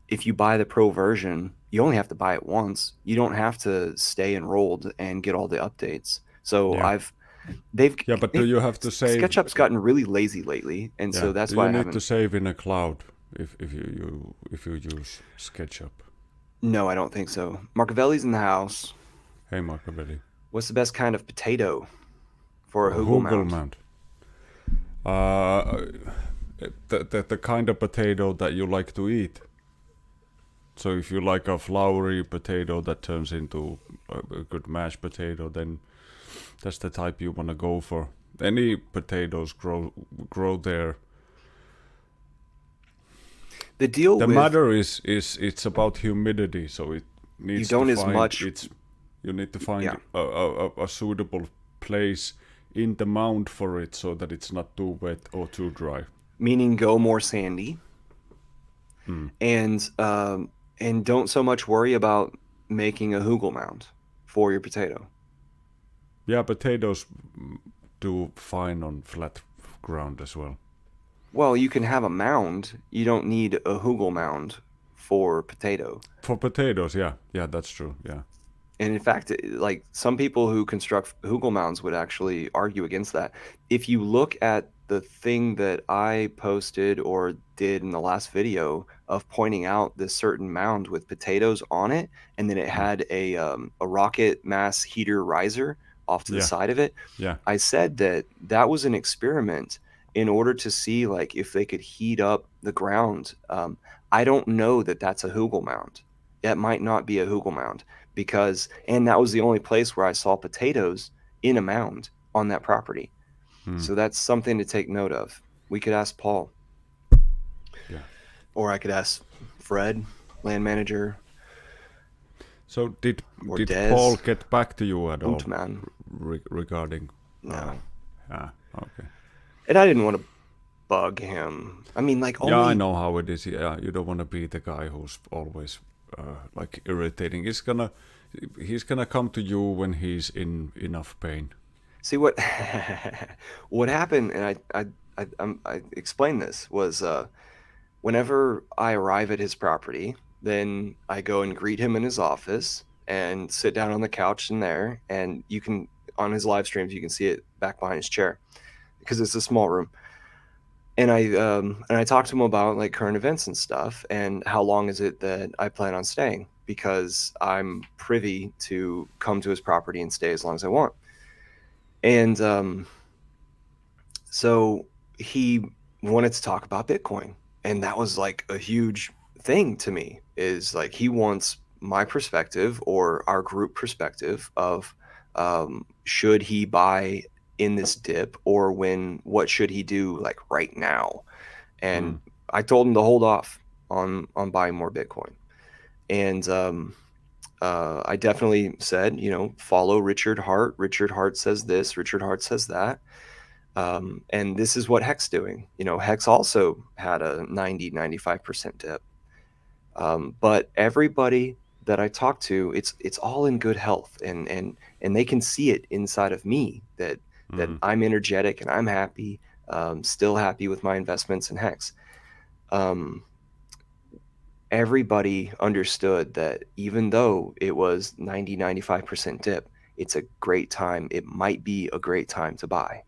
if you buy the pro version, you only have to buy it once. You don't have to stay enrolled and get all the updates. So Yeah. they've Yeah, but do they've you have to save? SketchUp's gotten really lazy lately, and Yeah. so that's Do you why I need to haven't. save in a cloud if you use SketchUp? No, I don't think so. Marcavelli's in the house. Hey, Machiavelli. What's the best kind of potato for a Hugel Google mound? Mount. Uh, the kind of potato that you like to eat. So if you like a floury potato that turns into a good mashed potato, then that's the type you want to go for. Any potatoes grow there. The deal The with matter is it's about humidity, so it you needs to don't as find much, its. You need to find yeah, a suitable place in the mound for it so that it's not too wet or too dry. meaning go more sandy, Hmm. and don't so much worry about making a Hugel mound for your potato. Yeah, potatoes do fine on flat ground as well. Well, you can have a mound. You don't need a Hugel mound for potato. For potatoes, yeah, yeah, that's true. Yeah, And in fact, like some people who construct Hugel mounds would actually argue against that. If you look at the thing that I posted or did in the last video of pointing out this certain mound with potatoes on it, and then it mm. had a rocket mass heater riser off to the Yeah, side of it, yeah, I said that that was an experiment in order to see like if they could heat up the ground. I don't know that that's a Hugel mound. That might not be a Hugel mound because, and that was the only place where I saw potatoes in a mound on that property. mm. So that's something to take note of. We could ask Paul, Yeah. or I could ask Fred, land manager, So or did Paul Des get back to you at all Untman. regarding? No. Okay. And I didn't want to bug him. I mean, like, Yeah, I only. know how it is. Yeah, you don't want to be the guy who's always like irritating. He's gonna come to you when he's in enough pain. See what what happened, and I explained this was whenever I arrive at his property, then I go and greet him in his office and sit down on the couch in there, and you can on his live streams you can see it back behind his chair because it's a small room. And I talked to him about like current events and stuff, and how long is it that I plan on staying because I'm privy to come to his property and stay as long as I want. And so he wanted to talk about Bitcoin. And that was like a huge thing to me is like he wants my perspective or our group perspective of should he buy in this dip or what should he do like right now? Hmm. And I told him to hold off on buying more Bitcoin. And I definitely said, follow Richard Hart. Richard Hart says this. Richard Hart says that. And this is what Heck's doing. Heck's also had a 90-95% dip. But everybody that I talk to, it's all in good health, and they can see it inside of me that Hmm. I'm energetic and I'm happy, still happy with my investments in Hex. Um, Everybody understood that even though it was 90-95% dip, it's a great time. It might be a great time to buy.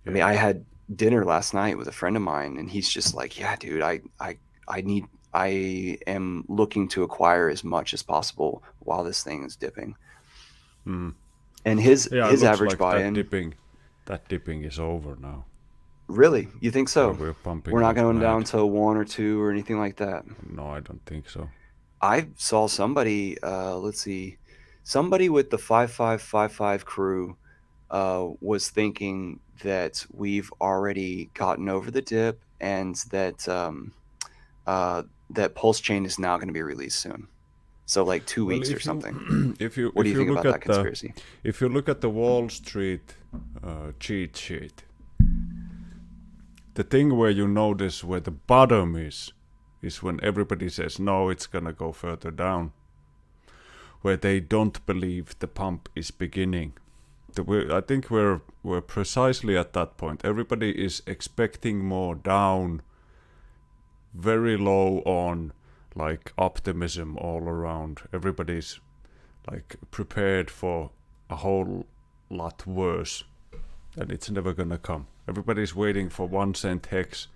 I Yeah. mean, I had dinner last night with a friend of mine, and he's just like, "Yeah, dude, I am looking to acquire as much as possible while this thing is dipping." Hmm. And his Yeah, it his looks average like buy-in, that dipping is over now. really, you think Yeah, so? we're We're pumping not like going down mad. to one or two or anything like that. No, I don't think so. I saw somebody, let's see, somebody with the 5555 crew was thinking that we've already gotten over the dip and that that Pulse Chain is now going to be released soon. So like two Well, weeks or if you something. What do if you you think look about that at the conspiracy? if you look at the Wall Street cheat sheet, the thing where you notice where the bottom is when everybody says no, it's gonna go further down, where they don't believe the pump is beginning. I think we're precisely at that point. Everybody is expecting more down, very low on like optimism all around. Everybody's like prepared for a whole lot worse, and it's never gonna come. Everybody's waiting for 1 cent hex.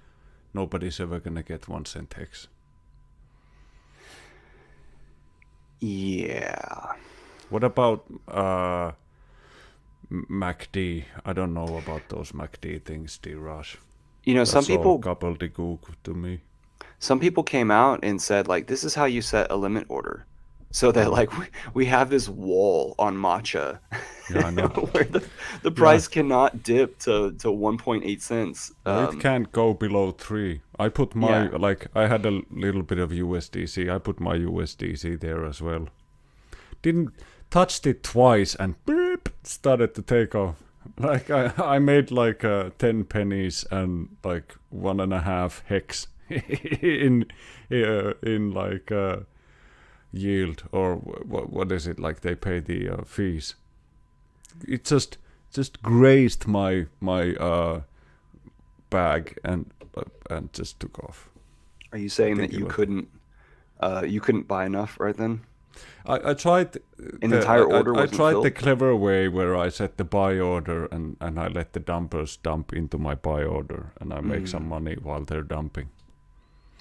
Nobody's ever gonna get 1 cent hex. Yeah. What about MACD? I don't know about those MACD things, D-Rush. You know, That's all gobbledygook to me. some people came out and said like this is how you set a limit order. So that like we have this wall on matcha Yeah, I know. where the Yeah, price cannot dip to 1.8 cents. well, it can't go below 3. I put my, Yeah. like, I had a little bit of USDC. I put my USDC there as well. Didn't touched it twice and beep, started to take off. Like, I made like 10 pennies and like 1.5 hex in like yield, or what is it, like they pay the fees. It just grazed my bag and just took off. Are you saying that think it was you couldn't buy enough right then? I tried An entire order I wasn't tried the filled? clever way where I set the buy order and I let the dumpers dump into my buy order and I make some money while they're dumping.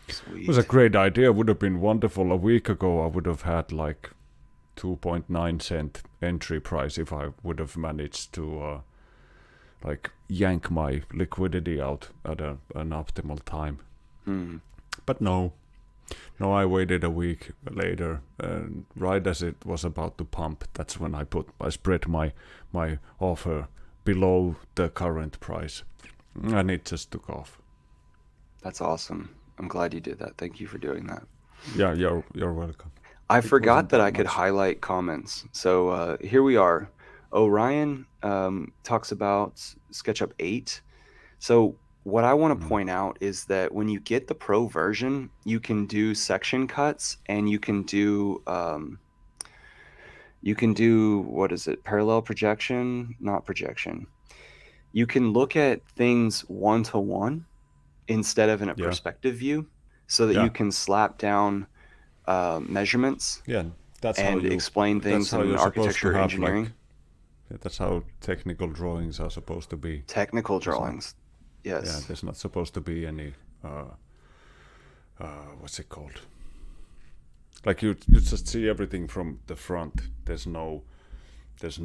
It was a Sweet. great idea. Would have been wonderful. A week ago I would have had like 2.9 cent entry price if I would have managed to like yank my liquidity out at an optimal time. Hmm. But no, I waited a week later, and right as it was about to pump, that's when I spread my offer below the current price, and it just took off. That's awesome. I'm glad you did that. Thank you for doing that. Yeah, you're welcome. I It forgot wasn't that that I could much. highlight comments. So here we are. Orion talks about SketchUp 8. So what I want to Mm. point out is that when you get the pro version, you can do section cuts and you can do what is it? Parallel projection, not projection. You can look at things one to one instead of in a Yeah, perspective view, so that you yeah, can slap down measurements yeah. That's how and you. explain That's things how in you're supposed to architecture have like. engineering. Yeah, that's how technical drawings are supposed to be. Technical There's not. drawings. Yeah, Yes. there's not supposed to be any. What's it called? Like you just see everything from the front. There's no That's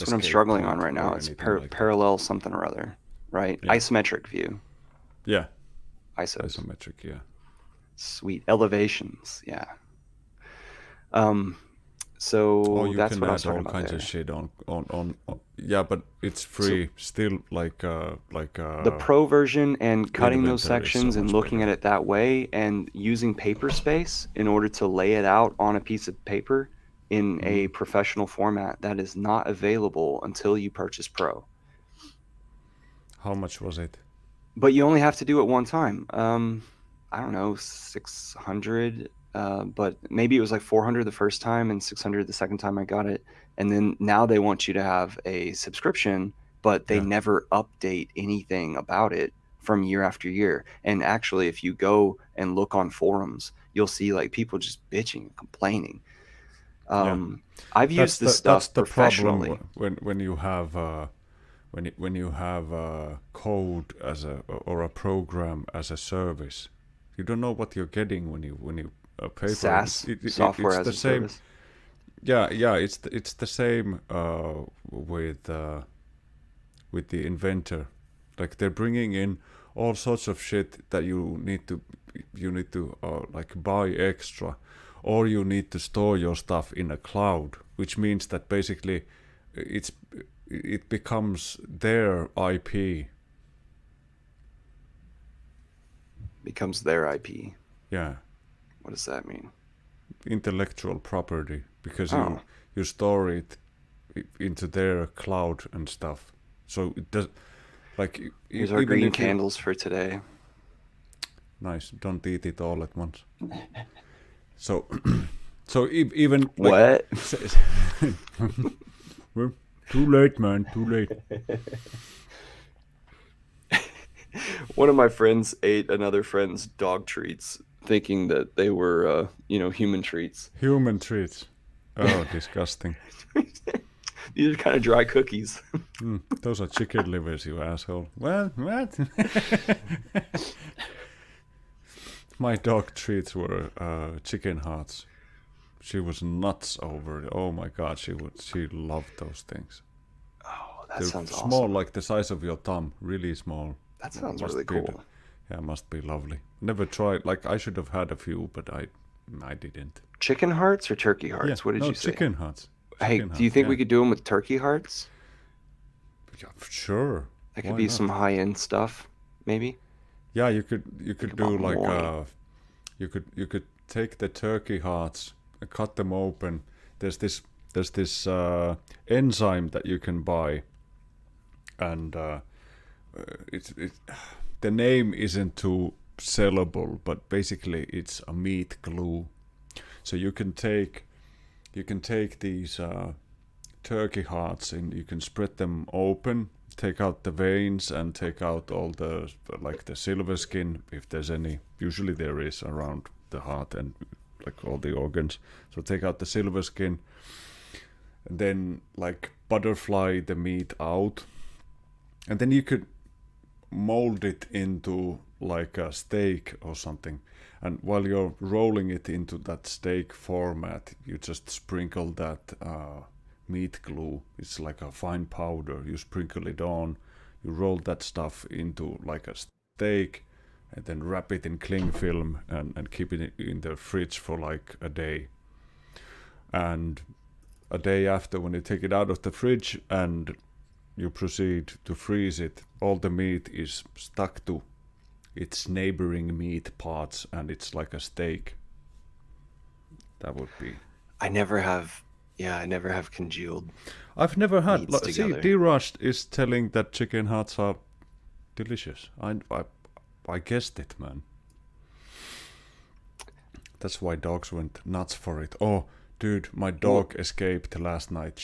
what I'm escape struggling on point right now. or It's anything like that. parallel something or other, right? Yeah, Isometric view. yeah, ISOs. isometric. Yeah, Sweet. Elevations. Yeah. Um, or so you that's can what I was add talking all about kinds of there. shit on. Yeah, but it's So free still. Like the pro version and cutting those inventor is so sections and much looking at better. it that way and using paper space in order to lay it out on a piece of paper in a Mm. professional format that is not available until you purchase pro. How much was it? But you only have to do it one time. I don't know, 600, but maybe it was like 400 the first time and 600 the second time I got it. And then now they want you to have a subscription, but they Yeah, never update anything about it from year after year. And actually, if you go and look on forums, you'll see like people just bitching and complaining. yeah. I've used this That's stuff the problem professionally. when you have when you have code as a or a program as a service. You don't know what you're getting when you pay for it. SaaS, software It's as the a same. service. Yeah. It's the same with the inventor. Like they're bringing in all sorts of shit that you need to like buy extra, or you need to store your stuff in a cloud, which means that basically it's it becomes their IP. Becomes their IP. Yeah, What does that mean? intellectual property because Oh, you store it into their cloud and stuff. So it does like here's our even green if you candles for today. nice, don't eat it all at once. So so even like What? well, too late, man, too late. One of my friends ate another friend's dog treats, thinking that they were, human treats. Human treats. Oh, disgusting. These are kind of dry cookies. Those are chicken livers, you asshole. Well, what? My dog treats were chicken hearts. She was nuts over it. Oh my god, she loved those things. Oh, that They're sounds small, awesome. like the size of your thumb, really small. That sounds really Must be, cool. yeah, must be lovely. Never tried. Like I should have had a few, but I didn't. Chicken hearts or turkey Yeah, hearts? What did no you say? chicken hearts. Hey, Chicken do you hearts. think we Yeah, could do them with turkey hearts? yeah, sure. That could Why be some not? high-end stuff, maybe. Yeah, you Think could about do like Moy. you could take the turkey hearts and cut them open. There's this there's this enzyme that you can buy, and it the name isn't too sellable, but basically it's a meat glue. So you can take these turkey hearts and you can spread them open, take out the veins and take out all the like the silver skin if there's any. Usually there is around the heart and like all the organs. So take out the silver skin and then like butterfly the meat out, and then you could mold it into like a steak or something. And while you're rolling it into that steak format, you just sprinkle that meat glue. It's like a fine powder. You sprinkle it on. You roll that stuff into like a steak, and then wrap it in cling film and keep it in the fridge for like a day. And a day after, when you take it out of the fridge and you proceed to freeze it, all the meat is stuck to its neighboring meat parts and it's like a steak. That would be. I never have, yeah, I never have congealed I've never had. meats See, together. D Rush is telling that chicken hearts are delicious. I guessed it, man. That's why dogs went nuts for it. Oh, dude, my Well, dog escaped last night.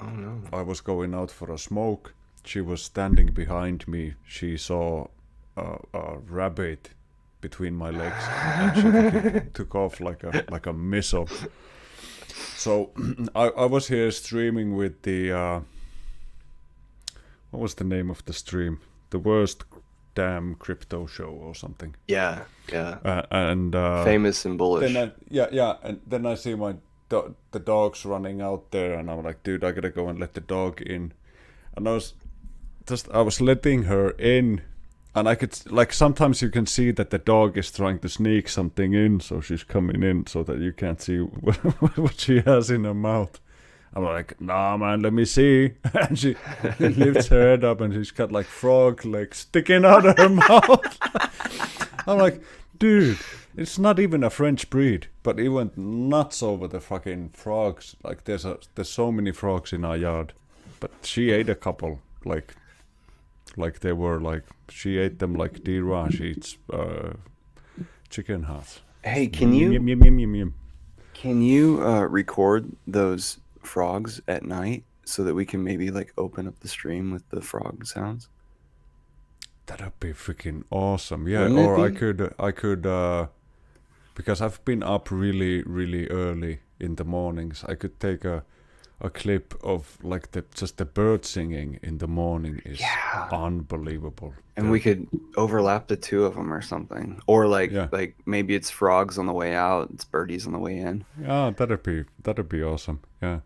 oh no. I was going out for a smoke. She was standing behind me. She saw a rabbit between my legs, and she fucking took off like a missile. So I was here streaming with the what was the name of the stream? The worst damn crypto show or something. Yeah, yeah. And Famous and then bullish. yeah, and then I see the dogs running out there, and I'm like, dude, I gotta go and let the dog in. And I was letting her in, and I could like sometimes you can see that the dog is trying to sneak something in, so she's coming in so that you can't see what she has in her mouth. I'm like, nah, man, let me see. And she lifts her head up, and she's got like frog legs sticking out of her mouth. I'm like, dude, it's not even a French breed, but he went nuts over the fucking frogs. Like, there's so many frogs in our yard, but she ate a couple. Like they were like she ate them like D-Raj eats chicken hearts. Hey, Yum yum yum yum yum yum yum. can you record those frogs at night so that we can maybe like open up the stream with the frog sounds? That'd be freaking awesome. Yeah, Wouldn't it or be? I could because I've been up really really early in the mornings. I could take a clip of like just the bird singing in the morning is Yeah. unbelievable. And we could overlap the two of them or something. Or Yeah, like maybe it's frogs on the way out, it's birdies on the way in. yeah, that'd be awesome. Yeah,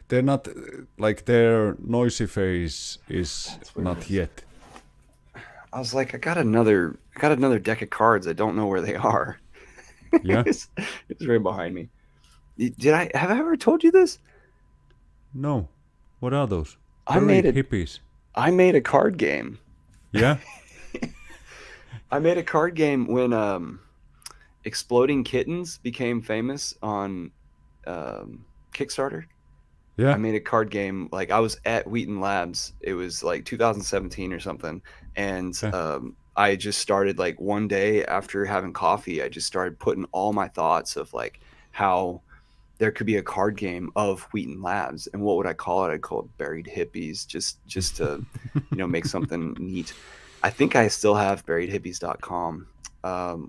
they're not like their noisy phase is That's what it not is. yet. I was like, I got another deck of cards. I don't know where they are. Yeah, it's, it's right behind me. Did I have I ever told you this? no. What are those? I made Buried a hippies. I made a card game. Yeah. I made a card game when Exploding Kittens became famous on Kickstarter. I Yeah. made a card game. Like I was at Wheaton Labs. It was like 2017 or something, and Okay. I just started like one day after having coffee. I just started putting all my thoughts of like how there could be a card game of Wheaton Labs, and what would I call it? I'd call it Buried Hippies, just to make something neat. I think I still have buriedhippies.com.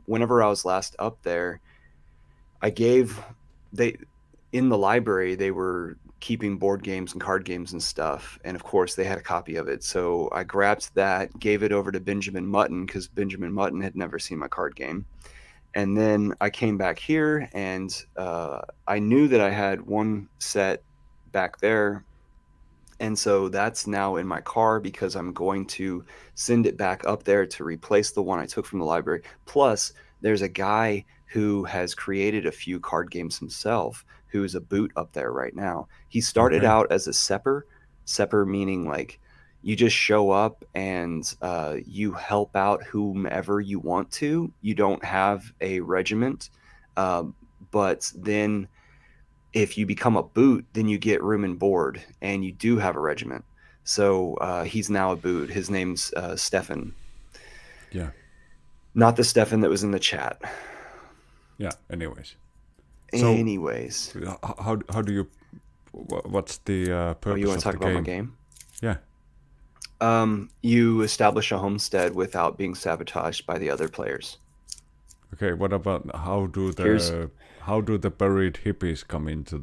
Whenever I was last up there, I gave they in the library they were keeping board games and card games and stuff, and of course they had a copy of it. So I grabbed that, gave it over to Benjamin Mutton because Benjamin Mutton had never seen my card game. And then I came back here, and I knew that I had one set back there, and so that's now in my car because I'm going to send it back up there to replace the one I took from the library. Plus, there's a guy who has created a few card games himself who is a boot up there right now. He started Okay. out as a sepper meaning like you just show up and you help out whomever you want to. You don't have a regiment, uh, but then if you become a boot, then you get room and board, and you do have a regiment. So he's now a boot. His name's Stefan, Yeah. not the Stefan that was in the chat. Yeah. Anyways. So Anyways, how do you what's the oh, you purpose want to of talk the about my game? game? Yeah. You establish a homestead without being sabotaged by the other players. Okay. What about Here's how do the buried hippies come into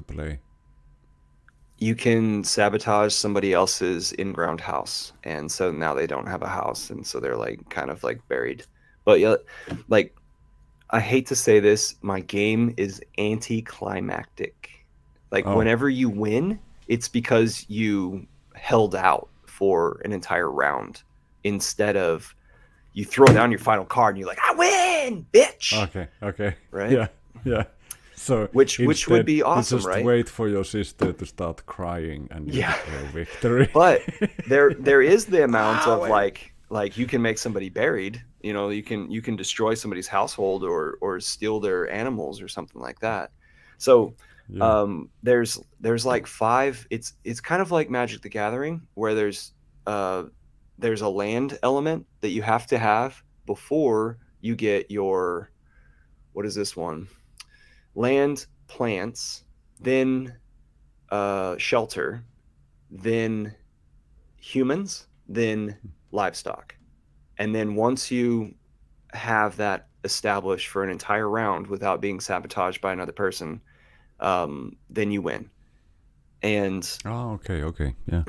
play? You can sabotage somebody else's in-ground house, and so now they don't have a house, and so they're like kind of like buried. But yeah, like I hate to say this, my game is anticlimactic. Like Oh. whenever you win, it's because you held out for an entire round instead of you throw down your final card and you're like, I win, bitch. Okay. Okay. Right? Yeah. Yeah. So Which would instead, be you awesome, just right? wait for your sister to start crying, and you Yeah. declare victory. But there is the amount Ah, of wait. like you can make somebody buried. You can destroy somebody's household or steal their animals or something like that. So Yeah. there's like five. It's kind of like Magic the Gathering where there's a land element that you have to have before you get your, what is this one? Land, plants, then shelter, then humans, then livestock. And then once you have that established for an entire round without being sabotaged by another person, then you win. And Oh, okay. Okay. Yeah.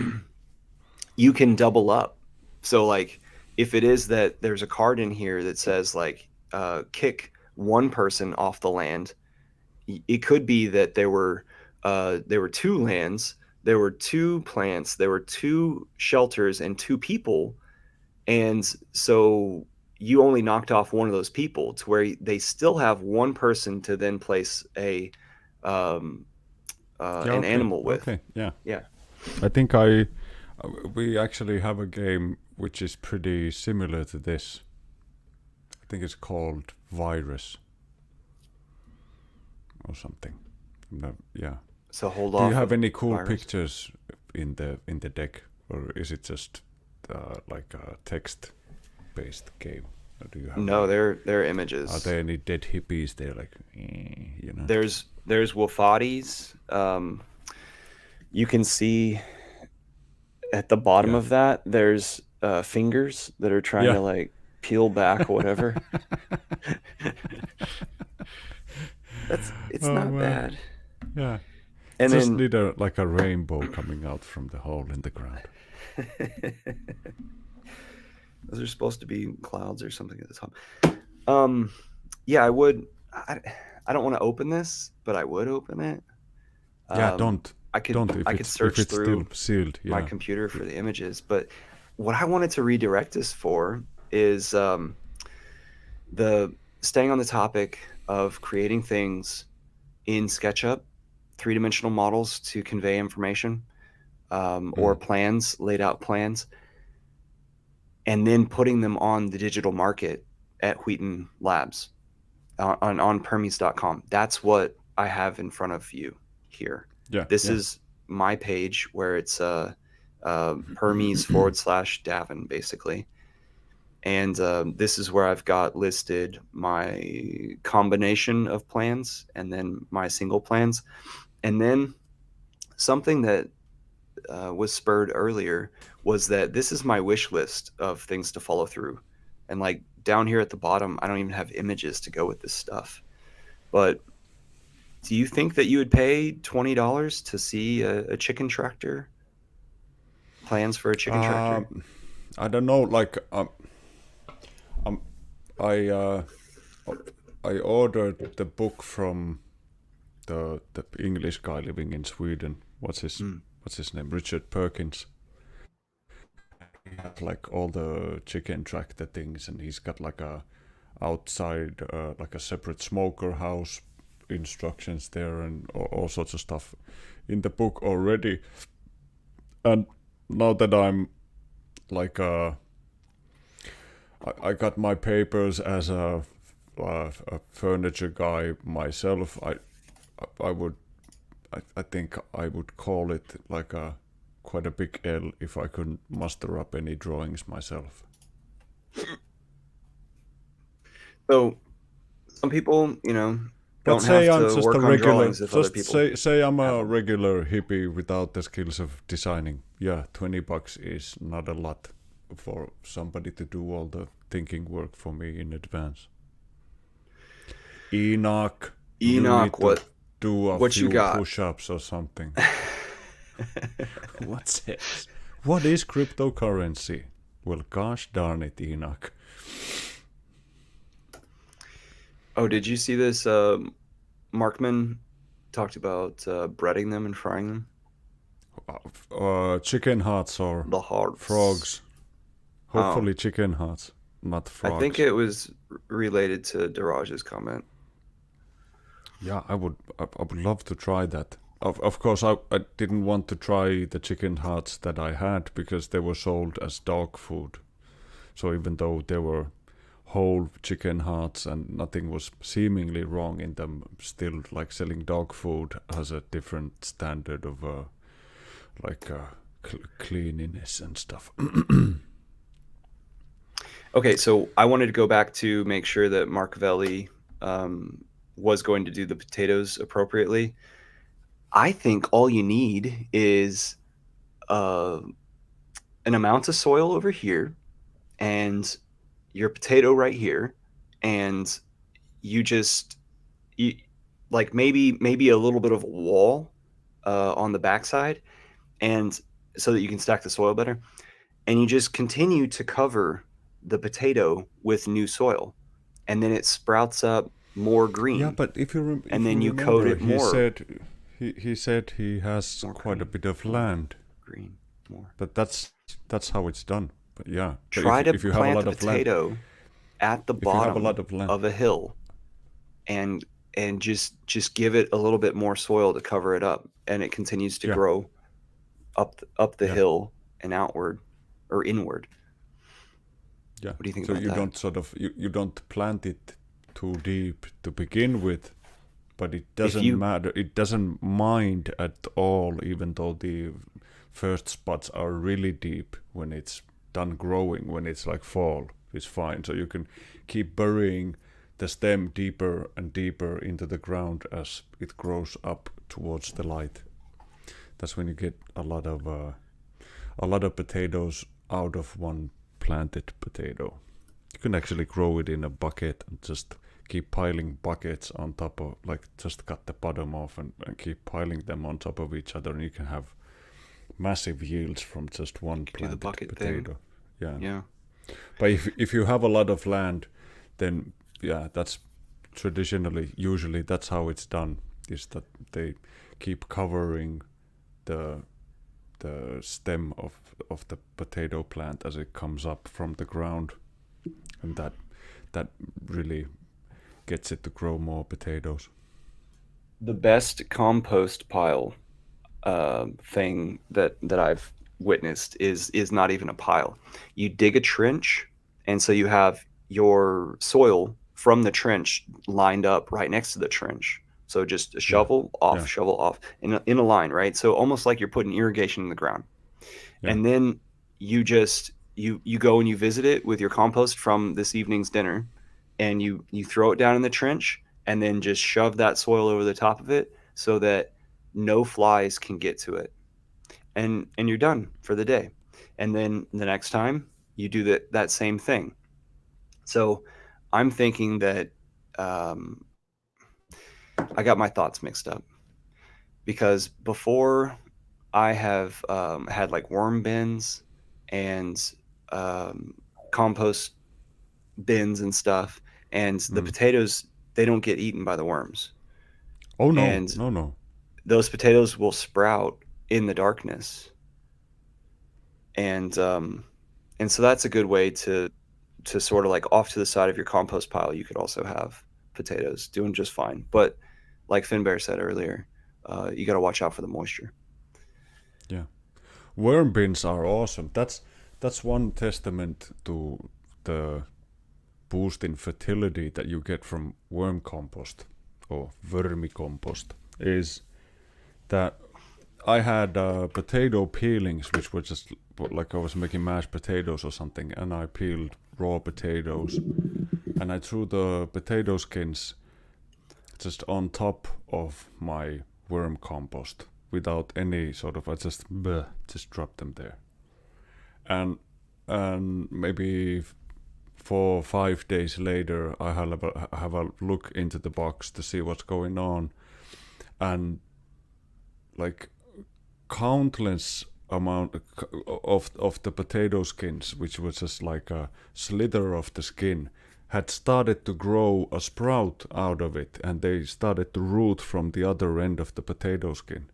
you can double up. So, like, if it is that there's a card in here that says, like, kick one person off the land, it could be that there were two lands, there were two plants, there were two shelters, and two people, and so you only knocked off one of those people to where they still have one person to then place um, Yeah. an Okay. animal with. Okay. Yeah. Yeah. I think we actually have a game which is pretty similar to this. I think it's called Virus or something. No, yeah. So hold Do you off have of any cool virus. pictures in the deck, or is it just like a text based game? Or do you have No, any? they're Are images. there any dead hippies there? Like, you know? There's Wafadis. You can see at the bottom Yeah. of that there's fingers that are trying Yeah. to like peel back or whatever. It's Oh not man. bad. Yeah. And Just then need a like a rainbow coming out from the hole in the ground. those are supposed to be clouds or something at the top. Um, yeah, I would. I don't want to open this, but I would open it. Yeah. Um, I could Don't I could if search it's still through sealed. my Yeah. computer for the images, but what I wanted to redirect this for is the staying on the topic of creating things in SketchUp three-dimensional models to convey information, or Mm. plans, laid out plans, and then putting them on the digital market at Wheaton Labs on Permies.com. That's what I have in front of you here. Yeah, This yeah. is my page where it's Permies /Davin basically. And this is where I've got listed my combination of plans and then my single plans. And then something that was spurred earlier was that this is my wish list of things to follow through. And like down here at the bottom, I don't even have images to go with this stuff. But do you think that you would pay $20 to see a chicken tractor? Plans for a chicken tractor? I don't know. Like I I ordered the book from the English guy living in Sweden. Mm. What's his name? Richard Perkins. He had like all the chicken tractor things, and he's got like a outside like a separate smoker house instructions there, and all sorts of stuff in the book already. And now that I'm like I got my papers as a furniture guy myself. I would I think I would call it like a quite a big L if I couldn't muster up any drawings myself. So some people, But don't have say I'm to just a work on regular, drawings if other just people say I'm have a them. regular hippie without the skills of designing. Yeah, $20 is not a lot for somebody to do all the thinking work for me in advance. Enoch, you Enoch, need to what do a what you few got? push-ups or something. What's this? What is cryptocurrency? Well, gosh darn it, Enoch. Oh, did you see this? Markman talked about breading them and frying them. Chicken hearts or The hearts. frogs. Oh, Hopefully chicken hearts, not I think frogs. it was related to Daraj's comment. Yeah, I would love to try that. Of course, I didn't want to try the chicken hearts that I had because they were sold as dog food. So even though they were whole chicken hearts and nothing was seemingly wrong in them, still like selling dog food has a different standard of like cleanliness and stuff. Okay, so I wanted to go back to make sure that Marcavelli was going to do the potatoes appropriately. I think all you need is uh, an amount of soil over here and your potato right here, and you just you, like maybe a little bit of a wall on the backside, and so that you can stack the soil better. And you just continue to cover the potato with new soil, and then it sprouts up more Yeah, green, but and if you then you coat remember, it more, he said he has more quite a green, bit of more land, green, more. but that's how it's done. But yeah, but Try to if you have a plant lot the of land, potato at the if you have a lot bottom of land, of a hill, and just give it a little bit more soil to cover it up, and it continues to yeah, grow up the yeah, hill and outward or inward. yeah. What do you think So about you that? don't sort of you don't plant it too deep to begin with, but it If doesn't you matter. It doesn't mind at all, even though the first spots are really deep when it's done growing. When it's like fall, it's fine. So you can keep burying the stem deeper and deeper into the ground as it grows up towards the light. That's when you get a lot of potatoes out of one planted potato. You can actually grow it in a bucket and just keep piling buckets on top of, like, just cut the bottom off and keep piling them on top of each other, and you can have massive yields from just one do the planted bucket thing, potato. Yeah. yeah. But if you have a lot of land, then yeah, that's usually that's how it's done. Is that they keep covering the stem of the potato plant as it comes up from the ground, and that really gets it to grow more potatoes. The best compost pile thing that I've witnessed is not even a pile. You dig a trench, and so you have your soil from the trench lined up right next to the trench. So just a Yeah, yeah, shovel off in a line, right? So almost like you're putting irrigation in the ground. yeah, And then you go and you visit it with your compost from this evening's dinner, and you throw it down in the trench, and then just shove that soil over the top of it so that no flies can get to it, and you're done for the day. And then the next time you do that same thing. So I'm thinking that um, I got my thoughts mixed up, because before I have had like worm bins and um, compost bins and stuff, and the mm. potatoes, they don't get eaten by the worms, Oh no, and no, no. those potatoes will sprout in the darkness, and so that's a good way to sort of like off to the side of your compost pile. You could also have potatoes doing just fine, but like Finbear said earlier, you got to watch out for the moisture. Yeah, worm bins are awesome. That's one testament to the boost in fertility that you get from worm compost or vermicompost is that I had potato peelings, which were just like I was making mashed potatoes or something, and I peeled raw potatoes, and I threw the potato skins just on top of my worm compost without any sort of. I just dropped them there, and maybe 4 or 5 days later, I have a look into the box to see what's going on, and like countless amount of the potato skins, which was just like a slither of the skin, had started to grow a sprout out of it, and they started to root from the other end of the potato skin.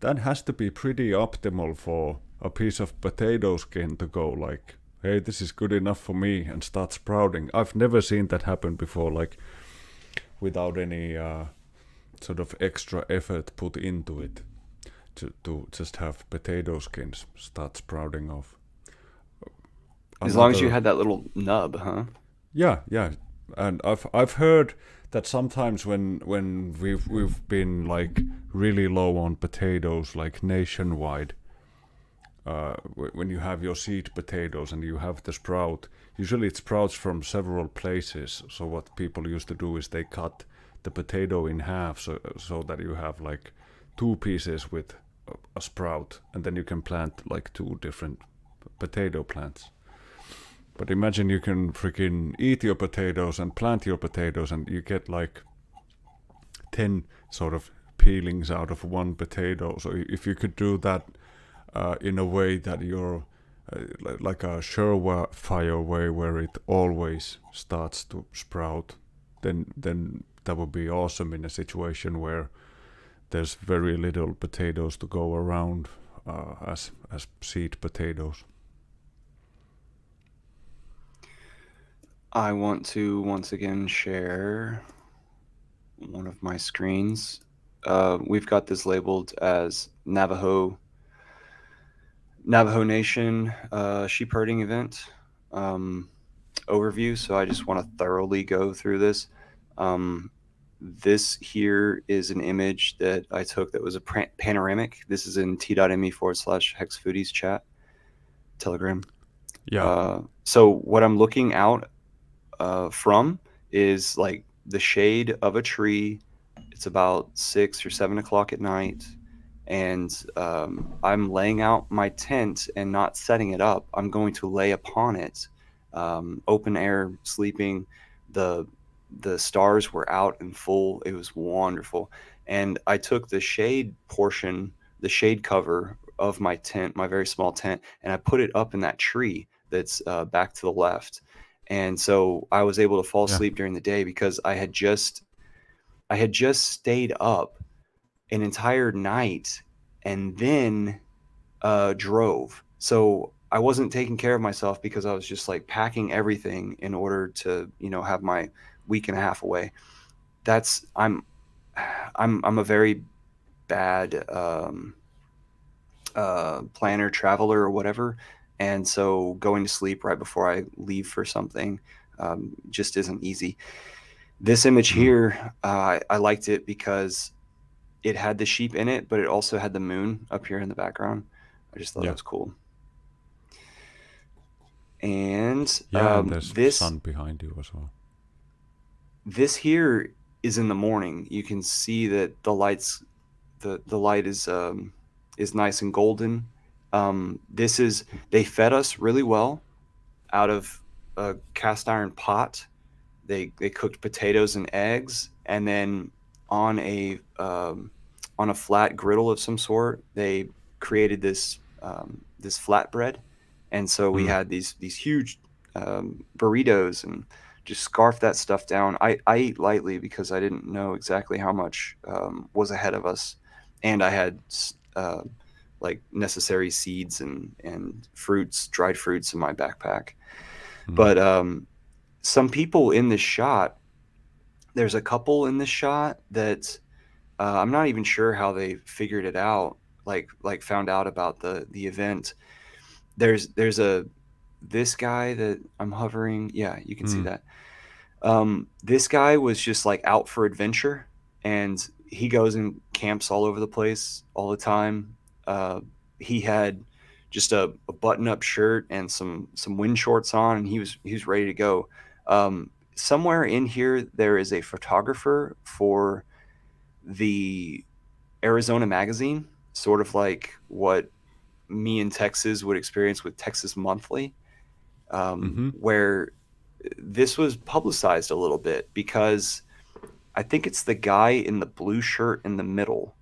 That has to be pretty optimal for a piece of potato skin to go like, hey, this is good enough for me, and start sprouting. I've never seen that happen before, like without any sort of extra effort put into it to just have potato skins start sprouting off. As long as you Another, had that little nub, huh? yeah, yeah, and I've heard that sometimes when we've been like really low on potatoes, like nationwide, when you have your seed potatoes and you have the sprout, usually it sprouts from several places. So what people used to do is they cut the potato in half, so that you have like two pieces with a sprout, and then you can plant like two different potato plants. But imagine you can freaking eat your potatoes and plant your potatoes, and you get like 10 sort of peelings out of one potato. So if you could do that in a way that you're like a surefire way where it always starts to sprout, then that would be awesome in a situation where there's very little potatoes to go around as seed potatoes. I want to once again share one of my screens. We've got this labeled as Navajo Nation sheep herding event um, overview. So I just want to thoroughly go through this. Um, this here is an image that I took that was a panoramic. This is in t.me/hex foodies chat telegram. Yeah, So what I'm looking out from is like the shade of a tree. It's about 6 or 7 o'clock at night, and I'm laying out my tent and not setting it up. I'm going to lay upon it, open air, sleeping. the The stars were out and full. It was wonderful, and I took the shade portion, the shade cover of my tent, my very small tent, and I put it up in that tree that's back to the left. And so I was able to fall yeah, asleep during the day because I had just stayed up an entire night and then drove. So I wasn't taking care of myself because I was just like packing everything in order to, have my week and a half away. That's I'm I'm a very bad planner, traveler, or whatever, and so going to sleep right before I leave for something just isn't easy. This image Mm. here, I liked it because it had the sheep in it, but it also had the moon up here in the background. I just thought that Yeah. was cool. And Yeah, and there's sun behind you as well. this here is in the morning. You can see that the light is nice and golden. This is They fed us really well out of a cast iron pot. They cooked potatoes and eggs, and then on a um, on a flat griddle of some sort, they created this flatbread, and so we Mm. had these huge burritos and just scarfed that stuff down. I eat lightly because I didn't know exactly how much was ahead of us, and I had uh, like necessary seeds and fruits, dried fruits in my backpack. Mm. But some people in this shot, there's a couple in this shot that I'm not even sure how they figured it out, like found out about the event. There's a this guy that I'm hovering, yeah, you can see Mm. that. This guy was just like out for adventure, and he goes and camps all over the place all the time. Uh, he had just a button-up shirt and some wind shorts on, and he was ready to go. Somewhere in here, there is a photographer for the Arizona Magazine, sort of like what me in Texas would experience with Texas Monthly, Mm-hmm. where this was publicized a little bit because I think it's the guy in the blue shirt in the middle.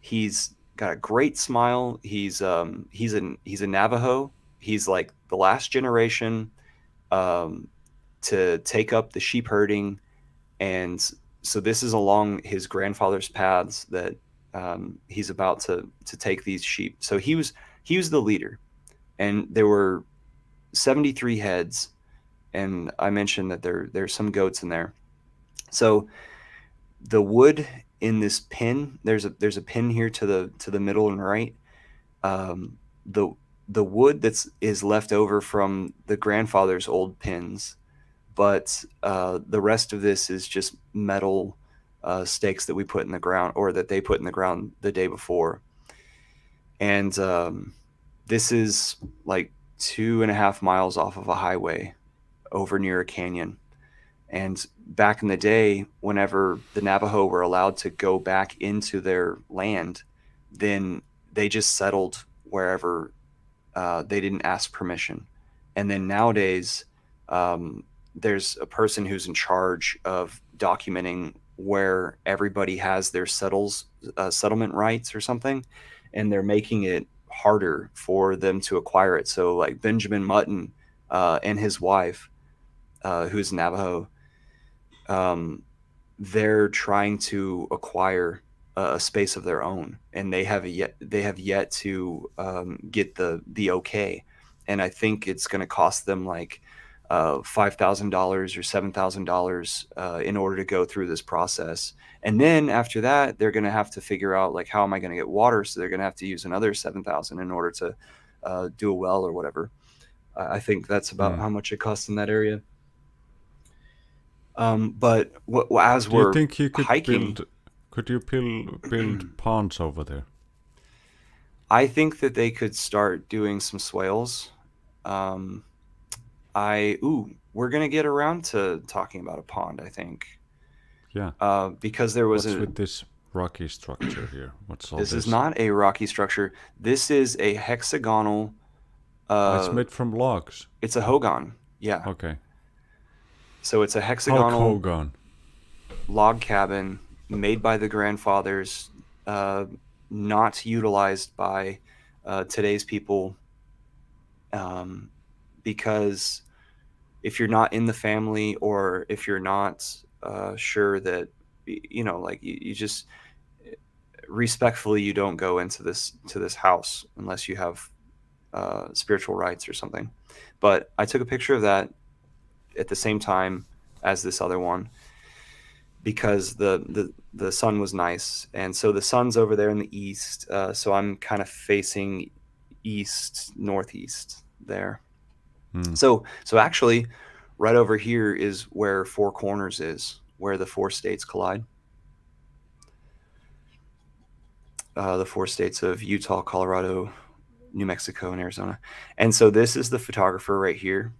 He's got a great smile. He's a Navajo. He's like the last generation um, to take up the sheep herding, and so this is along his grandfather's paths that he's about to take these sheep. So he was the leader, and there were 73 heads, and I mentioned that there's some goats in there. So the wood in this pin, there's a pin here to the middle and right. Um, the the wood is left over from the grandfather's old pins, but the rest of this is just metal stakes that we put in the ground, or that they put in the ground the day before. And this is like 2.5 miles off of a highway over near a canyon. And back in the day, whenever the Navajo were allowed to go back into their land, then they just settled wherever they didn't ask permission. And then nowadays, there's a person who's in charge of documenting where everybody has their settlement rights or something, and they're making it harder for them to acquire it. So, like Benjamin Mutton and his wife, who's Navajo, um, they're trying to acquire a space of their own, and they have yet to get the okay. And I think it's going to cost them like $5,000 or $7,000 in order to go through this process. And then after that, they're going to have to figure out like how am I going to get water? So they're going to have to use another 7,000 in order to do a well or whatever. I think that's about Mm. how much it costs in that area. But as Do you we're think you could hiking, build? Could you build ponds over there? I think that they could start doing some swales. Um, we're gonna get around to talking about a pond, I think, Yeah. because there was What's a. with this rocky structure here? What's all This is this? not a rocky structure. This is a hexagonal. Oh, it's Uh, made from logs. it's a hogan. Yeah. Okay. So it's a Hulk hexagonal Hogan. log cabin made by the grandfathers, uh, not utilized by today's people, um, because if you're not in the family, or if you're not sure that like you just respectfully, you don't go into this house unless you have spiritual rights or something. But I took a picture of that at the same time as this other one, because the sun was nice, and so the sun's over there in the east. So I'm kind of facing east northeast there. Mm. So actually, right over here is where Four Corners is, where the four states collide. The four states of Utah, Colorado, New Mexico, and Arizona. And so this is the photographer right here,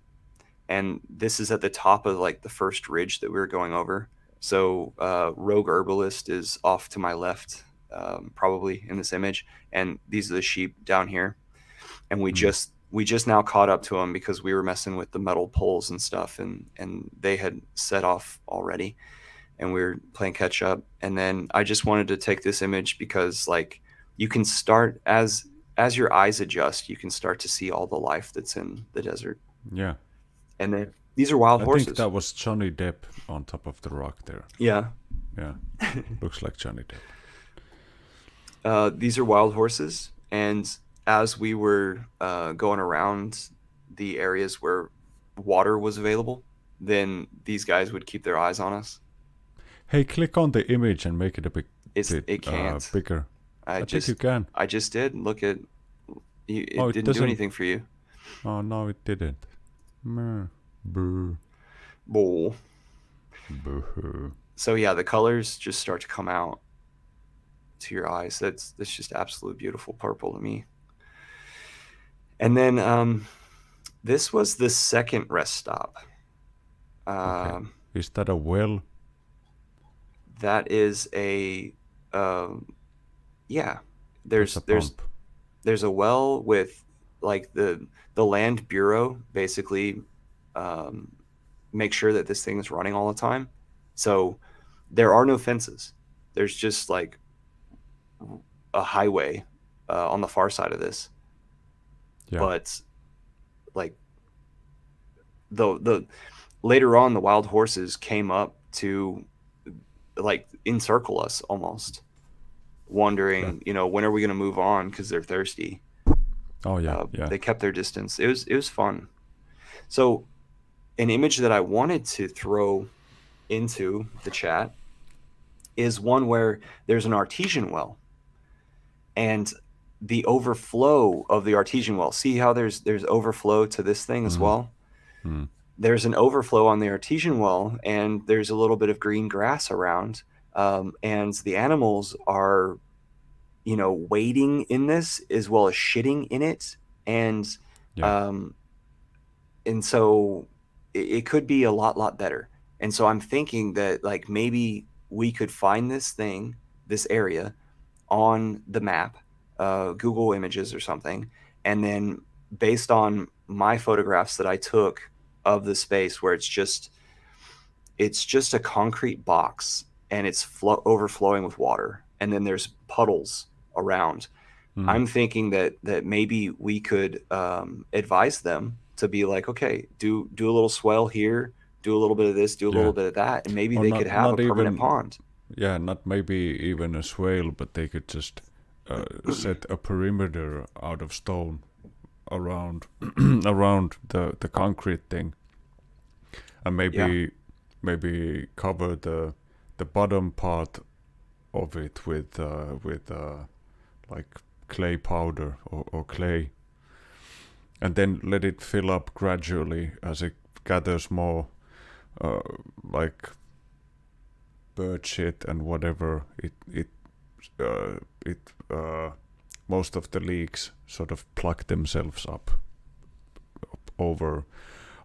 and this is at the top of like the first ridge that we were going over. So Rogue Herbalist is off to my left, probably in this image, and these are the sheep down here. And Mm. we just now caught up to them because we were messing with the metal poles and stuff, and they had set off already, and we were playing catch up. And then I just wanted to take this image because like you can start as your eyes adjust, you can start to see all the life that's in the desert. Yeah. And then these are wild I think horses. that was Johnny Depp on top of the rock there. Yeah. Yeah. Looks like Johnny Depp. These are wild horses, and as we were going around the areas where water was available, then these guys would keep their eyes on us. Hey, click on the image and make it a bit It can't. bigger. I I think you just can. I just did. Look at Oh, it it didn't do doesn't. anything for you. Oh, no, it didn't. Meh. Boo. Bull. Boo. So yeah, the colors just start to come out to your eyes. That's just absolute beautiful purple to me. And then this was the second rest stop. Okay. Um, Is that a well? that is a um, yeah. That's a There's pump. there's a well with like the land bureau basically um, make sure that this thing is running all the time. So there are no fences. There's just like a highway on the far side of this, Yeah. but like the later on the wild horses came up to like encircle us almost, Yeah. wondering, when are we going to move on because they're thirsty. Oh, yeah. Yeah. They kept their distance. It was fun. So an image that I wanted to throw into the chat is one where there's an artesian well, and the overflow of the artesian well. See how there's overflow to this thing as Mm. well? Mm. There's an overflow on the artesian well, and there's a little bit of green grass around. And the animals are, wading in this as well as shitting in it. And Yeah. um, and so it could be a lot better. And so I'm thinking that like maybe we could find this area on the map, Google Images or something, and then based on my photographs that I took of the space where it's just a concrete box, and it's overflowing with water, and then there's puddles around. Mm. I'm thinking that maybe we could advise them to be like, okay, do a little swell here, do a little bit of this, do a Yeah. little bit of that, and maybe Or they could have a not permanent even. pond. Yeah. Not maybe even a swale, but they could just set a perimeter out of stone around around the concrete thing, and Yeah, maybe cover the bottom part of it with like clay powder or clay, and then let it fill up gradually as it gathers more uh, like bird shit and whatever it most of the leaks sort of plug themselves up over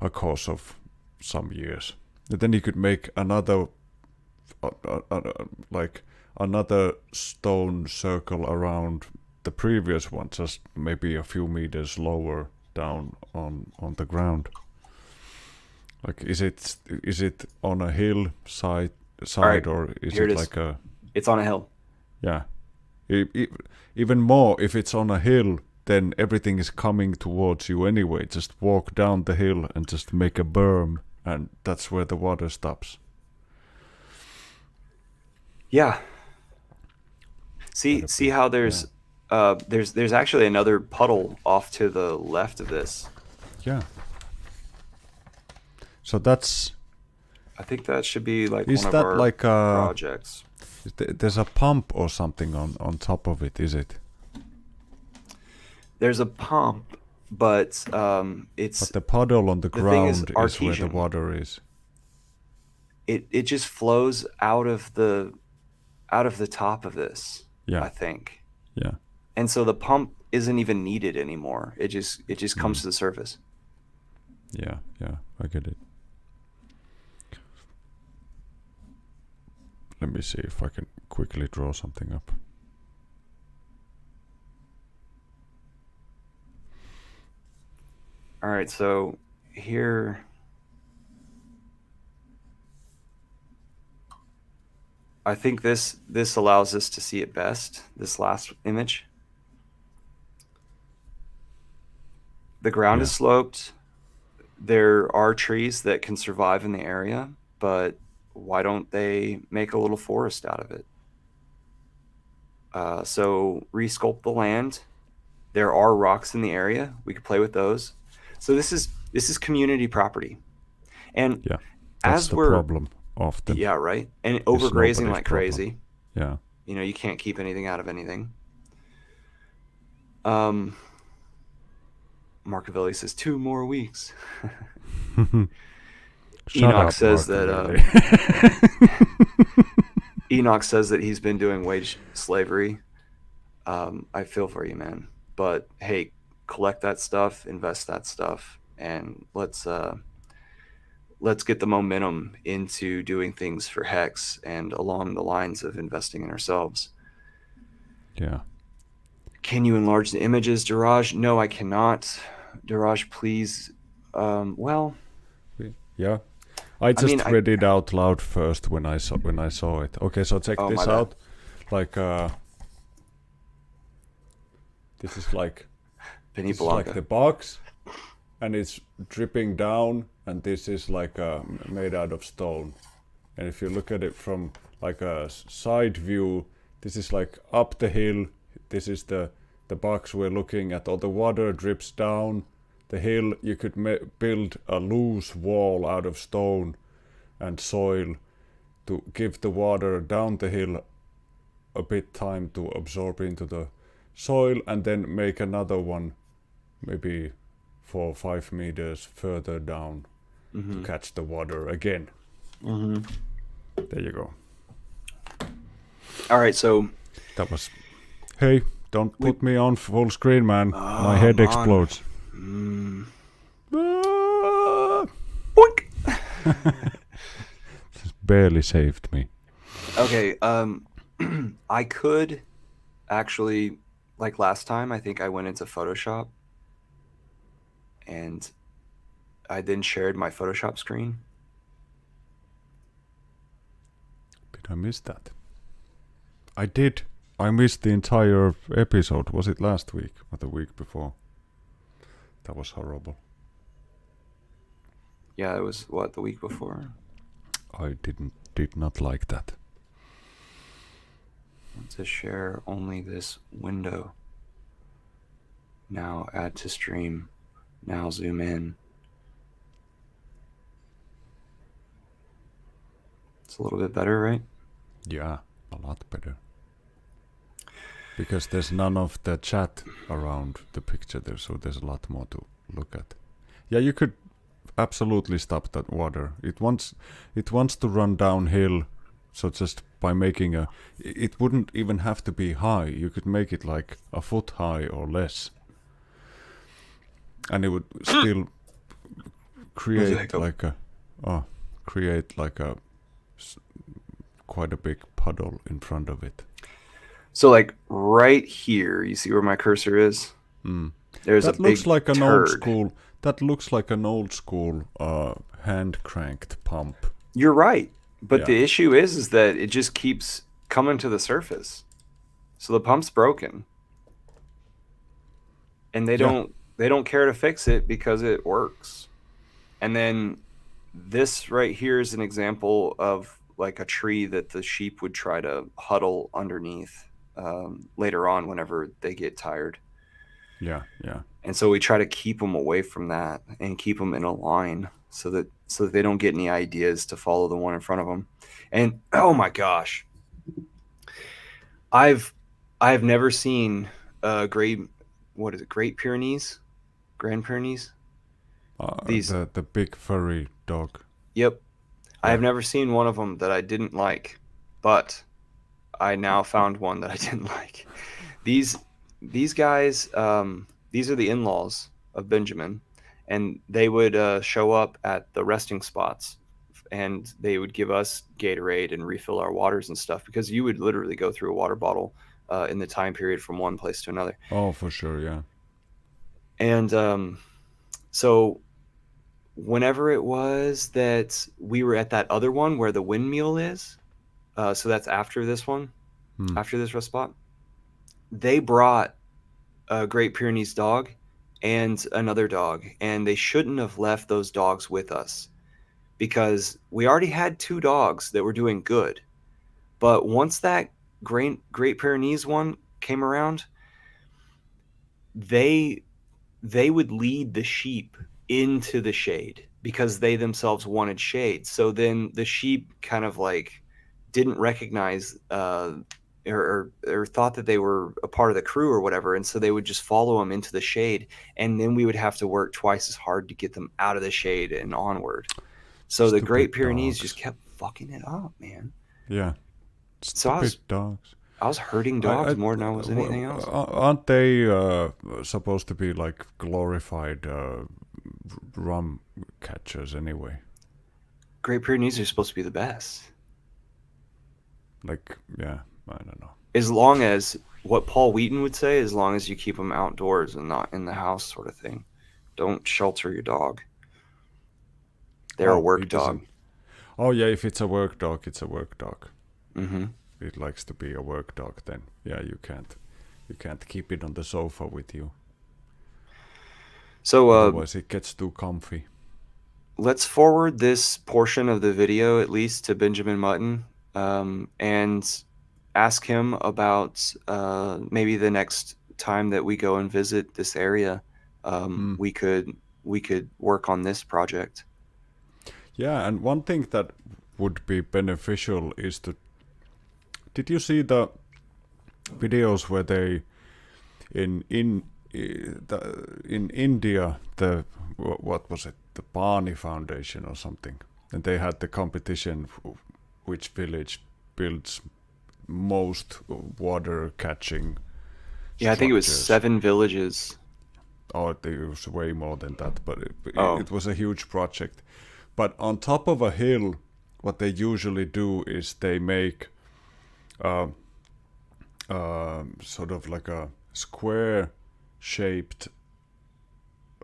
a course of some years. And then you could make another like another stone circle around the previous one, just maybe a few meters lower down on the ground. Like, is it on a hill all right, side or is here it it is. like a It's on a hill. yeah? E- e- Even more, if it's on a hill, then everything is coming towards you anyway. Just walk down the hill and just make a berm, and that's where the water stops. Yeah. See That'd see be how yeah, there's actually another puddle off to the left of this. yeah. So that's I think that should be like one Is of that our like projects. there's a pump or something on top of it? Is it? There's a pump, but But it's the puddle on the the thing is ground is where the artesian. water is. It just flows out of the top of this, Yeah, I think. yeah. And so the pump isn't even needed anymore. It just comes Mm. to the surface. Yeah, yeah. I get it. Let me see if I can quickly draw something up. All right, so here I think this allows us to see it best, this last image. The ground Yeah, is sloped. There are trees that can survive in the area, but why don't they make a little forest out of it? So resculpt the land. There are rocks in the area. We could play with those. So this is community property. And yeah. That's as the we're problem often. yeah, right. And It's overgrazing nobody's like problem. crazy. Yeah. You can't keep anything out of anything. Um Marcavelli says 2 more weeks. Shut Enoch up, says Mark that Valley. Enoch says that he's been doing wage slavery. I feel for you, man. But hey, collect that stuff, invest that stuff, and let's get the momentum into doing things for Hex and along the lines of investing in ourselves. Yeah. Can you enlarge the images, Diraj? No, I cannot. Diraj, please. Well, Yeah. I I mean, just read it out loud first when I saw it. Okay, so check oh, my this bad. out. Like this is like Penny this is like Blanca. the box, and it's dripping down, and this is like made out of stone. And if you look at it from like a side view, this is like up the hill. This is the box we're looking at. All the water drips down the hill. You could build a loose wall out of stone and soil to give the water down the hill a bit time to absorb into the soil, and then make another one maybe 4 or 5 meters further down to Mm-hmm. catch the water again. Mm-hmm. There you go. All right, so That was. Hey, don't we. put me on full screen, man. My Oh, head man. explodes. Mm. Ah! Boink. Barely saved me. Okay. I could actually, like last time, I think I went into Photoshop and I then shared my Photoshop screen. Did I miss that? I did. I missed the entire episode. Was it last week or the week before? That was horrible. Yeah, it was what, the week before? I did not like that. To share only this window. Now add to stream. Now zoom in. It's a little bit better, right? Yeah, a lot better. Because there's none of the chat around the picture there, so there's a lot more to look at. Yeah, you could absolutely stop that water. It wants to run downhill, so just by making it wouldn't even have to be high. You could make it like a foot high or less, and it would still create like a quite a big puddle in front of it. So like right here, you see where my cursor is? Mm. There's That a looks big like an turd. old school. That looks like an old school hand cranked pump. You're right. But Yeah. the issue is that it just keeps coming to the surface. So the pump's broken. And they don't care to fix it because it works. And then this right here is an example of like a tree that the sheep would try to huddle underneath later on whenever they get tired. Yeah, yeah. And so we try to keep them away from that and keep them in a line so that they don't get any ideas to follow the one in front of them. And oh my gosh, I've I've never seen Great, what is it, Great Pyrenees, Grand Pyrenees. These, The big furry dog. yep, Yeah. I've never seen one of them that I didn't like, but I now found one that I didn't like. These these guys, these are the in-laws of Benjamin, and they would show up at the resting spots, and they would give us Gatorade and refill our waters and stuff, because you would literally go through a water bottle in the time period from one place to another. Oh, for sure. Yeah. And so whenever it was that we were at that other one where the windmill is, so that's after this one, Hmm. after this rest spot, they brought a Great Pyrenees dog and another dog, and they shouldn't have left those dogs with us because we already had two dogs that were doing good. But once that Great Pyrenees one came around, they they would lead the sheep into the shade because they themselves wanted shade. So then the sheep kind of like didn't recognize or thought that they were a part of the crew or whatever, and so they would just follow them into the shade, and then we would have to work twice as hard to get them out of the shade and onward. So the Stupid Great Pyrenees just dogs. kept fucking it up, man. Yeah. So I Stupid was dogs. I was hurting I dogs more than I was anything else. aren't they supposed to be like glorified rum catchers anyway? Great Pyrenees are supposed to be the best. Like, yeah, I don't know. As long as, what Paul Wheaton would say, as long as you keep them outdoors and not in the house, sort of thing. Don't shelter your dog. They're a Oh, work it dog. doesn't. Oh yeah, if it's a work dog, it's a work dog. Mm-hmm. It likes to be a work dog. Then yeah, you can't keep it on the sofa with you. So Otherwise, it gets too comfy. let's forward this portion of the video at least to Benjamin Mutton, and ask him about maybe the next time that we go and visit this area, Hmm. we could work on this project. Yeah, and one thing that would be beneficial is to. Did you see the videos where they in India, the what was it, the Bani Foundation or something, and they had the competition which village builds most water catching Yeah, I think it was structures. 7 villages. Oh, it was way more than that, but Oh, it was a huge project. But on top of a hill, what they usually do is they make uh, sort of like a square shaped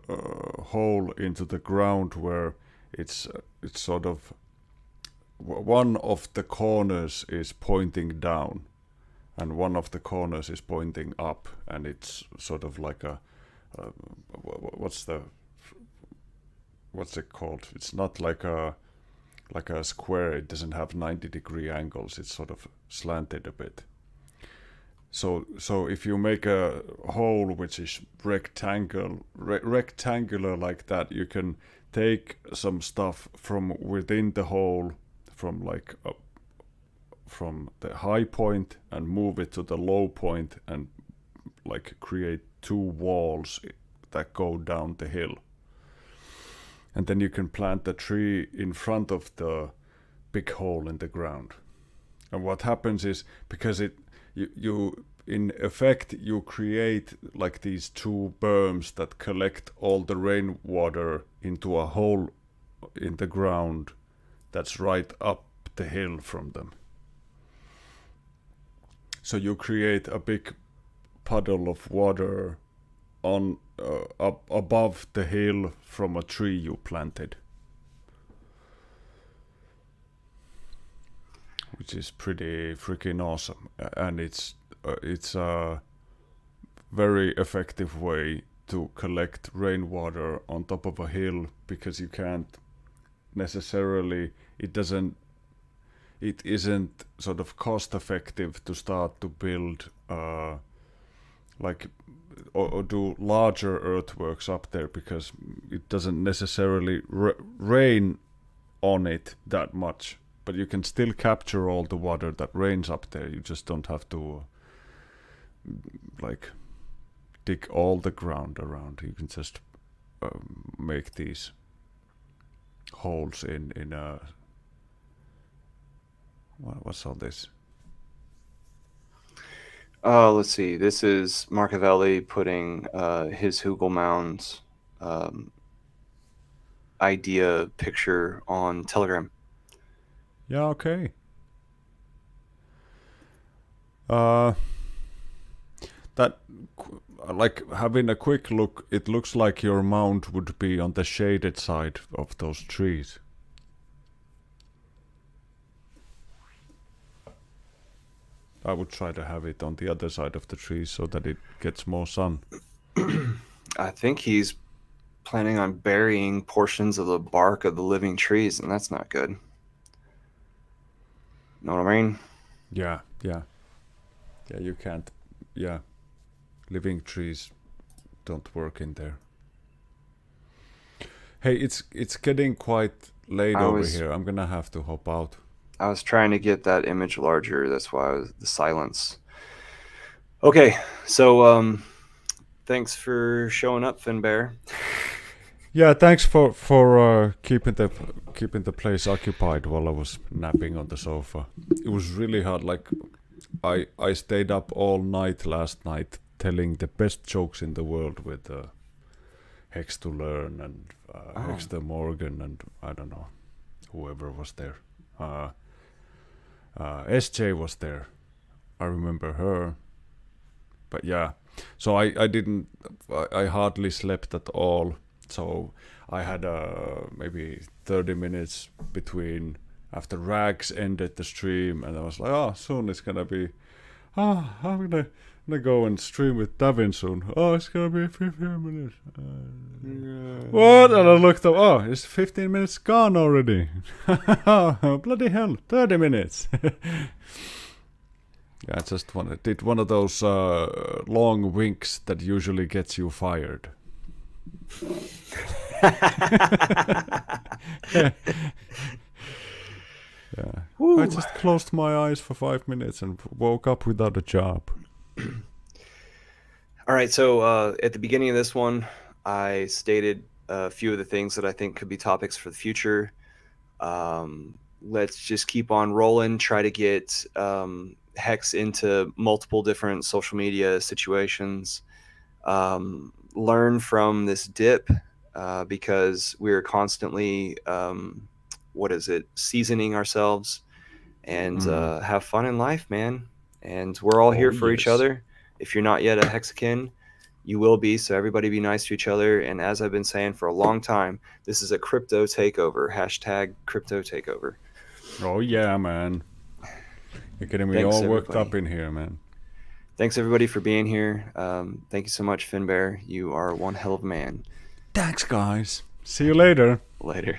hole into the ground where it's sort of one of the corners is pointing down and one of the corners is pointing up, and it's sort of like a uh, what's the what's it called? It's not like a square. It doesn't have 90-degree angles. It's sort of slanted a bit. So if you make a hole which is rectangular like that, you can take some stuff from within the hole, from like from the high point, and move it to the low point, and like create two walls that go down the hill. And then you can plant a tree in front of the big hole in the ground. And what happens is, because you in effect you create like these two berms that collect all the rainwater into a hole in the ground that's right up the hill from them. So you create a big puddle of water on up above the hill from a tree you planted, which is pretty freaking awesome. And it's a very effective way to collect rainwater on top of a hill, because you can't necessarily, it isn't sort of cost effective to start to build like or do larger earthworks up there because it doesn't necessarily rain on it that much, but you can still capture all the water that rains up there. You just don't have to like dig all the ground around. You can just make these holes in what's all this? Let's see. This is Marcavelli putting his Hugel Mounds idea picture on Telegram. Yeah, okay. That like having a quick look, it looks like your mound would be on the shaded side of those trees. I would try to have it on the other side of the trees so that it gets more sun. I think he's planning on burying portions of the bark of the living trees, and that's not good. Know what I mean? Yeah, yeah. Yeah, you can't. Yeah. Living trees don't work in there. Hey, it's getting quite late over here. I'm gonna have to hop out. I was trying to get that image larger. That's why I was the silence. Okay, so thanks for showing up, Finbear. Yeah, thanks for keeping the place occupied while I was napping on the sofa. It was really hard. Like I stayed up all night last night telling the best jokes in the world with Hex to Learn and Hexter Morgan and I don't know whoever was there. SJ was there. I remember her. But yeah, so I didn't. I hardly slept at all. So I had maybe 30 minutes between after Rags ended the stream, and I was like, oh, soon it's gonna be. I'm gonna go and stream with Davin soon. Oh, it's gonna be 15 minutes. What? And I looked up. Oh, it's 15 minutes gone already. Bloody hell, 30 minutes. Yeah, I just did one of those long winks that usually gets you fired. Yeah. I just closed my eyes for 5 minutes and woke up without a job. All right, so at the beginning of this one, I stated a few of the things that I think could be topics for the future. Let's just keep on rolling, try to get Hex into multiple different social media situations. Learn from this dip because we're constantly, seasoning ourselves and have fun in life, man. And we're all here for each other. If you're not yet a Hexakin, you will be, so everybody be nice to each other. And as I've been saying for a long time, this is a crypto takeover. # crypto takeover. Oh, yeah, man. You're getting me all worked up in here, man. Thanks, everybody, for being here. Thank you so much, Finbear. You are one hell of a man. Thanks, guys. See you later. Later.